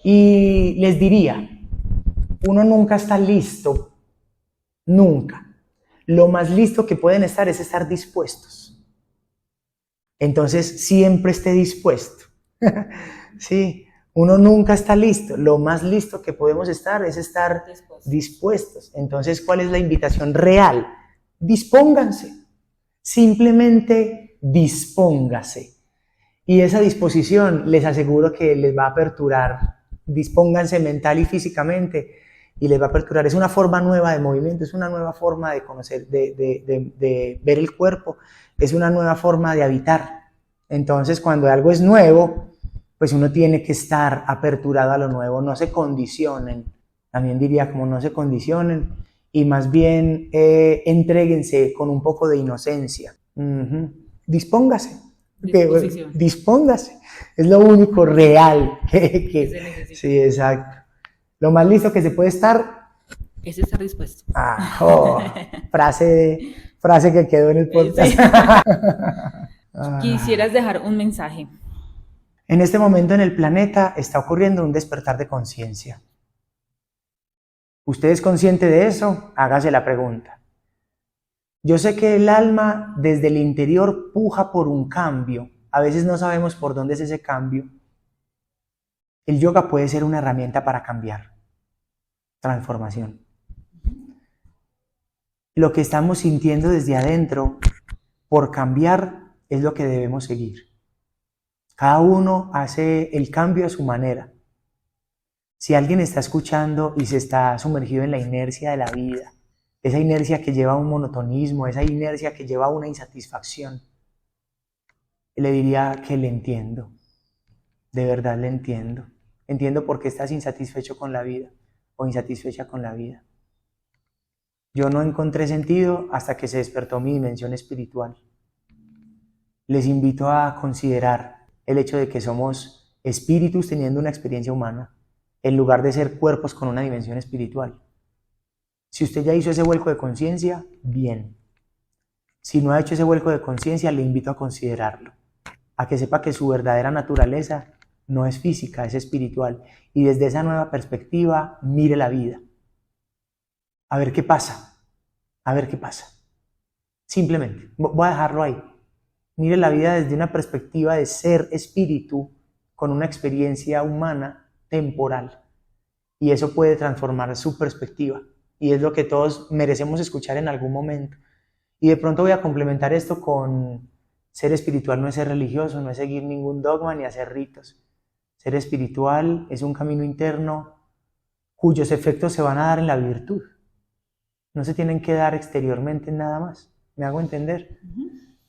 Y les diría, uno nunca está listo, nunca. Lo más listo que pueden estar es estar dispuestos. Entonces, siempre esté dispuesto. Sí, uno nunca está listo. Lo más listo que podemos estar es estar dispuestos. Entonces, ¿cuál es la invitación real? Dispónganse. Simplemente dispóngase. Y esa disposición les aseguro que les va a aperturar dispónganse mental y físicamente y les va a aperturar. Es una forma nueva de movimiento, es una nueva forma de conocer, de ver el cuerpo, es una nueva forma de habitar. Entonces, cuando algo es nuevo, pues uno tiene que estar aperturado a lo nuevo, no se condicionen, también diría como no se condicionen, y más bien entréguense con un poco de inocencia. Dispóngase, dispóngase, es lo único real que se necesita. Sí, exacto. Lo más listo que se puede estar es estar dispuesto. Frase que quedó en el podcast. Sí. Quisieras dejar un mensaje. En este momento en el planeta está ocurriendo un despertar de conciencia. ¿Usted es consciente de eso? Hágase la pregunta. Yo sé que el alma desde el interior puja por un cambio. A veces no sabemos por dónde es ese cambio. El yoga puede ser una herramienta para cambiar. Transformación. Lo que estamos sintiendo desde adentro por cambiar es lo que debemos seguir. Cada uno hace el cambio a su manera. Si alguien está escuchando y se está sumergido en la inercia de la vida, esa inercia que lleva a un monotonismo, esa inercia que lleva a una insatisfacción, le diría que le entiendo. De verdad le entiendo. Entiendo por qué estás insatisfecho con la vida o insatisfecha con la vida. Yo no encontré sentido hasta que se despertó mi dimensión espiritual. Les invito a considerar el hecho de que somos espíritus teniendo una experiencia humana, en lugar de ser cuerpos con una dimensión espiritual. Si usted ya hizo ese vuelco de conciencia, bien. Si no ha hecho ese vuelco de conciencia, le invito a considerarlo, a que sepa que su verdadera naturaleza no es física, es espiritual, y desde esa nueva perspectiva, mire la vida. A ver qué pasa, a ver qué pasa. Simplemente, voy a dejarlo ahí. Mire la vida desde una perspectiva de ser espíritu con una experiencia humana temporal. Y eso puede transformar su perspectiva. Y es lo que todos merecemos escuchar en algún momento. Y de pronto voy a complementar esto con ser espiritual no es ser religioso, no es seguir ningún dogma ni hacer ritos. Ser espiritual es un camino interno cuyos efectos se van a dar en la virtud. No se tienen que dar exteriormente en nada más. ¿Me hago entender?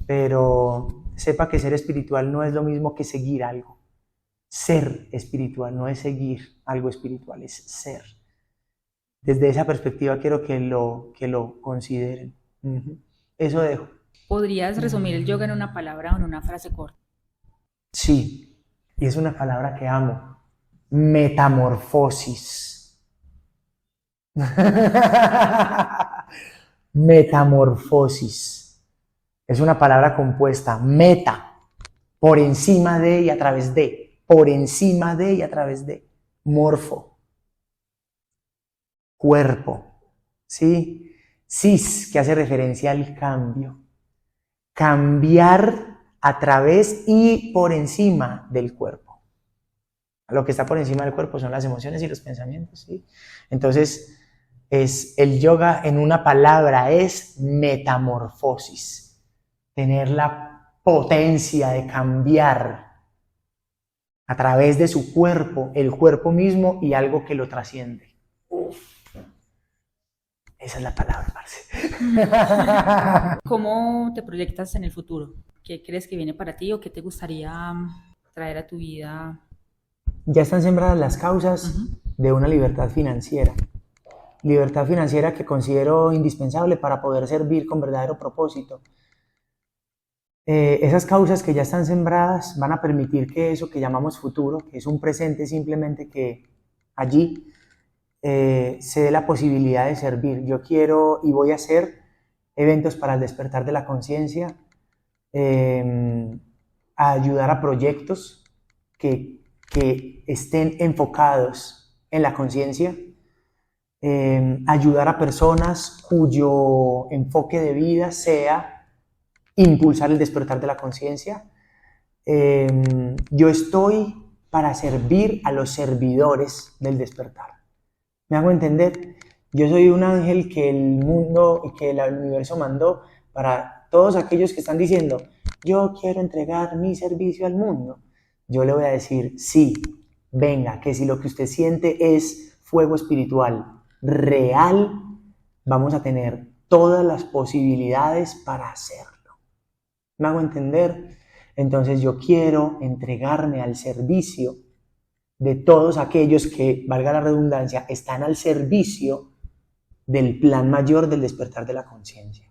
Pero sepa que ser espiritual no es lo mismo que seguir algo. Ser espiritual no es seguir algo espiritual, es ser. Desde esa perspectiva quiero que lo consideren. Eso dejo. ¿Podrías resumir el yoga en una palabra o en una frase corta? Sí, y es una palabra que amo. Metamorfosis. Metamorfosis. Es una palabra compuesta. Meta, por encima de y a través de. Por encima de y a través de. Morfo. Cuerpo. ¿Sí? Sis, que hace referencia al cambio. Cambiar a través y por encima del cuerpo. Lo que está por encima del cuerpo son las emociones y los pensamientos, ¿sí? Entonces, el yoga en una palabra es metamorfosis. Tener la potencia de cambiar a través de su cuerpo, el cuerpo mismo y algo que lo trasciende. Uf. Esa es la palabra, parce. ¿Cómo te proyectas en el futuro? ¿Qué crees que viene para ti o qué te gustaría traer a tu vida? Ya están sembradas las causas de una libertad financiera. Libertad financiera que considero indispensable para poder servir con verdadero propósito. Esas causas que ya están sembradas van a permitir que eso que llamamos futuro, que es un presente simplemente que allí se dé la posibilidad de servir. Yo quiero y voy a hacer eventos para el despertar de la conciencia, a ayudar a proyectos que estén enfocados en la conciencia, ayudar a personas cuyo enfoque de vida sea impulsar el despertar de la conciencia. Yo estoy para servir a los servidores del despertar. ¿Me hago entender? Yo soy un ángel que el mundo y que el universo mandó para todos aquellos que están diciendo, yo quiero entregar mi servicio al mundo. Yo le voy a decir, sí, venga, que si lo que usted siente es fuego espiritual real, vamos a tener todas las posibilidades para hacerlo. ¿Me hago entender? Entonces yo quiero entregarme al servicio de todos aquellos que, valga la redundancia, están al servicio del plan mayor del despertar de la conciencia.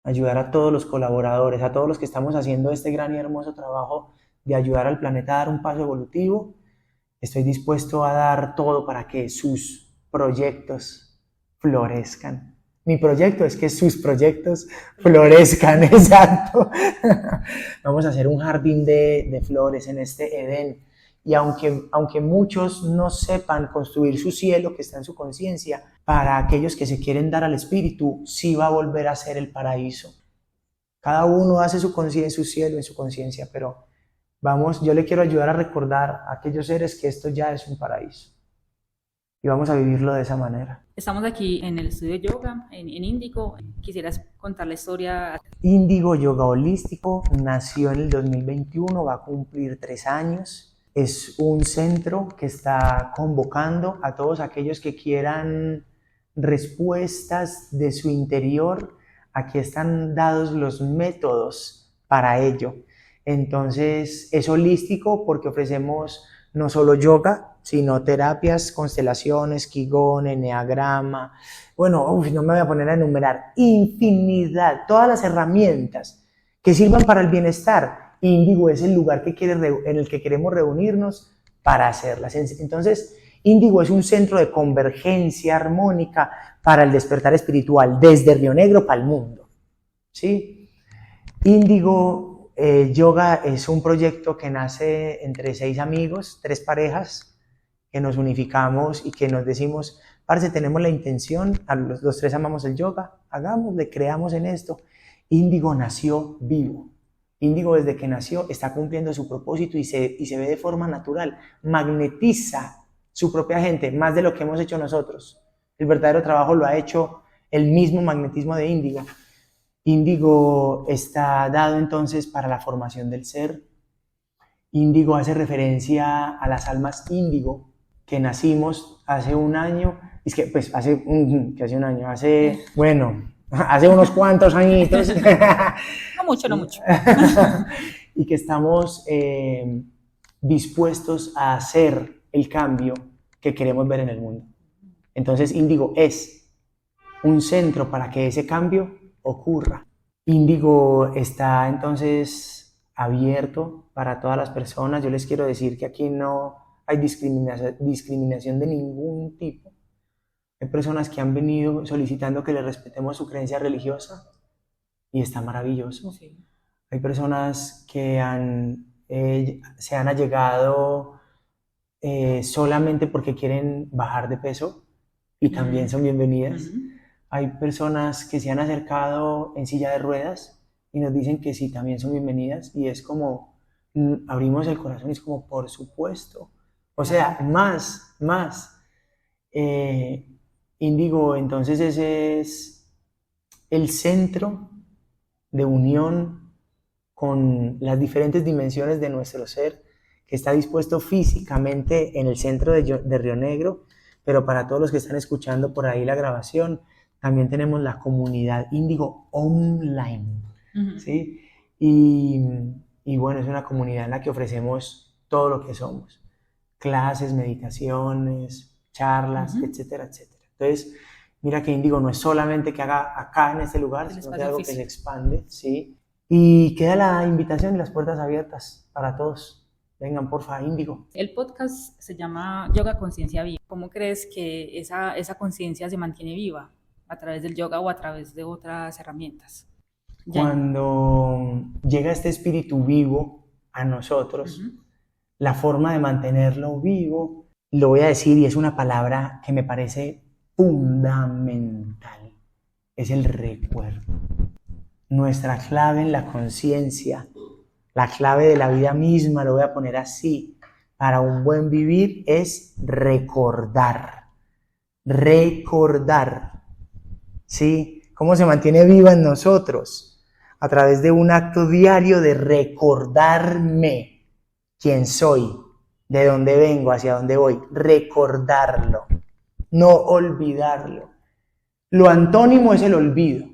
Ayudar a todos los colaboradores, a todos los que estamos haciendo este gran y hermoso trabajo de ayudar al planeta a dar un paso evolutivo. Estoy dispuesto a dar todo para que sus proyectos florezcan. Mi proyecto es que sus proyectos florezcan, exacto. Vamos a hacer un jardín de flores en este Edén. Y aunque muchos no sepan construir su cielo que está en su conciencia, para aquellos que se quieren dar al espíritu, sí va a volver a ser el paraíso. Cada uno hace su cielo en su conciencia, pero yo le quiero ayudar a recordar a aquellos seres que esto ya es un paraíso. Y vamos a vivirlo de esa manera. Estamos aquí en el estudio de yoga, en Índigo. ¿Quisieras contar la historia? Índigo Yoga Holístico nació en el 2021, va a cumplir 3 años. Es un centro que está convocando a todos aquellos que quieran respuestas de su interior. Aquí están dados los métodos para ello. Entonces es holístico porque ofrecemos no solo yoga, sino terapias, constelaciones, Qigong, enneagrama. Bueno, no me voy a poner a enumerar. Infinidad, todas las herramientas que sirvan para el bienestar. Índigo es el lugar en el que queremos reunirnos para hacerlas. Entonces, Índigo es un centro de convergencia armónica para el despertar espiritual desde Río Negro para el mundo. ¿Sí? Índigo Yoga es un proyecto que nace entre 6 amigos, 3 parejas, que nos unificamos y que nos decimos, parce, tenemos la intención, los 3 amamos el yoga, hagámosle, creamos en esto. Índigo nació vivo. Índigo desde que nació está cumpliendo su propósito y se ve de forma natural, magnetiza su propia gente, más de lo que hemos hecho nosotros. El verdadero trabajo lo ha hecho el mismo magnetismo de Índigo. Índigo está dado entonces para la formación del ser. Índigo hace referencia a las almas índigo que nacimos hace un año, hace unos cuantos añitos. No mucho. Y que estamos dispuestos a hacer el cambio que queremos ver en el mundo. Entonces Índigo es un centro para que ese cambio ocurra. Índigo está entonces abierto para todas las personas. Yo les quiero decir que aquí no hay discriminación de ningún tipo. Hay personas que han venido solicitando que les respetemos su creencia religiosa y está maravilloso. Sí. Hay personas que se han allegado solamente porque quieren bajar de peso y también son bienvenidas. Hay personas que se han acercado en silla de ruedas y nos dicen que sí, también son bienvenidas, y es como, abrimos el corazón y es como, por supuesto. O sea, más. Índigo, entonces ese es el centro de unión con las diferentes dimensiones de nuestro ser, que está dispuesto físicamente en el centro de Río Negro, pero para todos los que están escuchando por ahí la grabación, también tenemos la comunidad Índigo online, ¿sí? Y bueno, es una comunidad en la que ofrecemos todo lo que somos, clases, meditaciones, charlas, etcétera, etcétera. Entonces, mira que Índigo no es solamente que haga acá en este lugar, sino que es algo que se expande, ¿sí? Y queda la invitación y las puertas abiertas para todos. Vengan, porfa, Índigo. El podcast se llama Yoga Conciencia Viva. ¿Cómo crees que esa conciencia se mantiene viva? ¿A través del yoga o a través de otras herramientas? Cuando llega este espíritu vivo a nosotros, la forma de mantenerlo vivo, lo voy a decir y es una palabra que me parece fundamental, es el recuerdo. Nuestra clave en la conciencia, la clave de la vida misma, lo voy a poner así, para un buen vivir es recordar. ¿Sí? ¿Cómo se mantiene viva en nosotros? A través de un acto diario de recordarme quién soy, de dónde vengo, hacia dónde voy, recordarlo, no olvidarlo. Lo antónimo es el olvido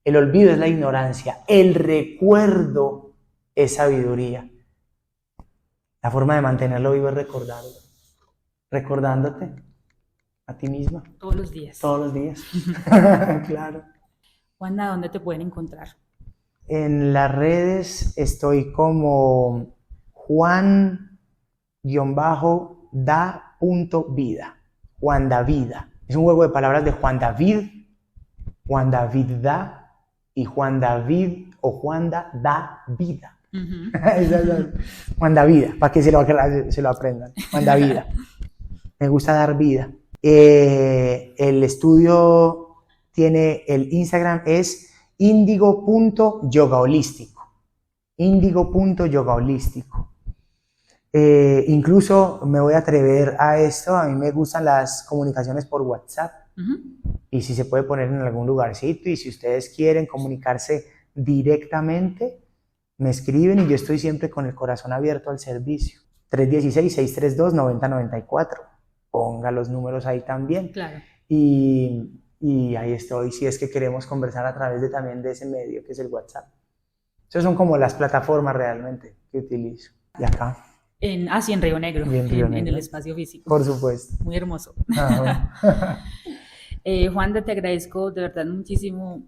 es la ignorancia, el recuerdo es sabiduría. La forma de mantenerlo vivo es recordarlo, recordándote a ti misma. Todos los días. Todos los días, claro. Wanda, ¿dónde te pueden encontrar? En las redes estoy como Juan-da.vida, Juan Davida. Es un juego de palabras de Juan David da y Juan David o Juanda da vida. Uh-huh. Juan Davida, para que se lo aprendan. Juan Davida. Me gusta dar vida. El estudio tiene, el Instagram es indigo.yogaholístico. Indigo.yogaholístico. Incluso me voy a atrever a esto, a mí me gustan las comunicaciones por WhatsApp. Uh-huh. Y si se puede poner en algún lugarcito, y si ustedes quieren comunicarse directamente, me escriben y yo estoy siempre con el corazón abierto al servicio. 316-632-9094. Ponga los números ahí también. Claro. Y ahí estoy, si es que queremos conversar a través también de ese medio que es el WhatsApp. Esas son como las plataformas realmente que utilizo. Y acá. En Río Negro, en el espacio físico. Por supuesto. Muy hermoso. Bueno. Juanda, te agradezco de verdad muchísimo.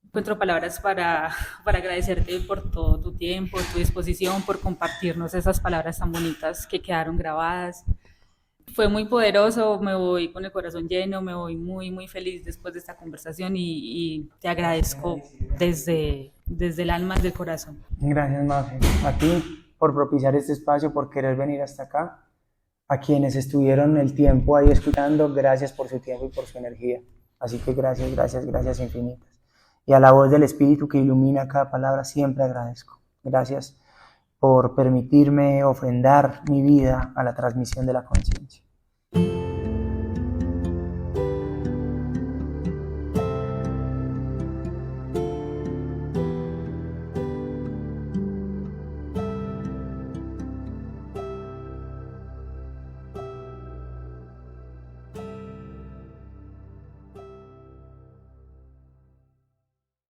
Encuentro palabras para agradecerte por todo tu tiempo, tu disposición, por compartirnos esas palabras tan bonitas que quedaron grabadas. Fue muy poderoso, me voy con el corazón lleno, me voy muy, muy feliz después de esta conversación y te agradezco desde el alma, desde el corazón. Gracias, Mafe. A ti por propiciar este espacio, por querer venir hasta acá. A quienes estuvieron el tiempo ahí escuchando, gracias por su tiempo y por su energía. Así que gracias infinitas. Y a la voz del Espíritu que ilumina cada palabra, siempre agradezco. Gracias por permitirme ofrendar mi vida a la transmisión de la conciencia.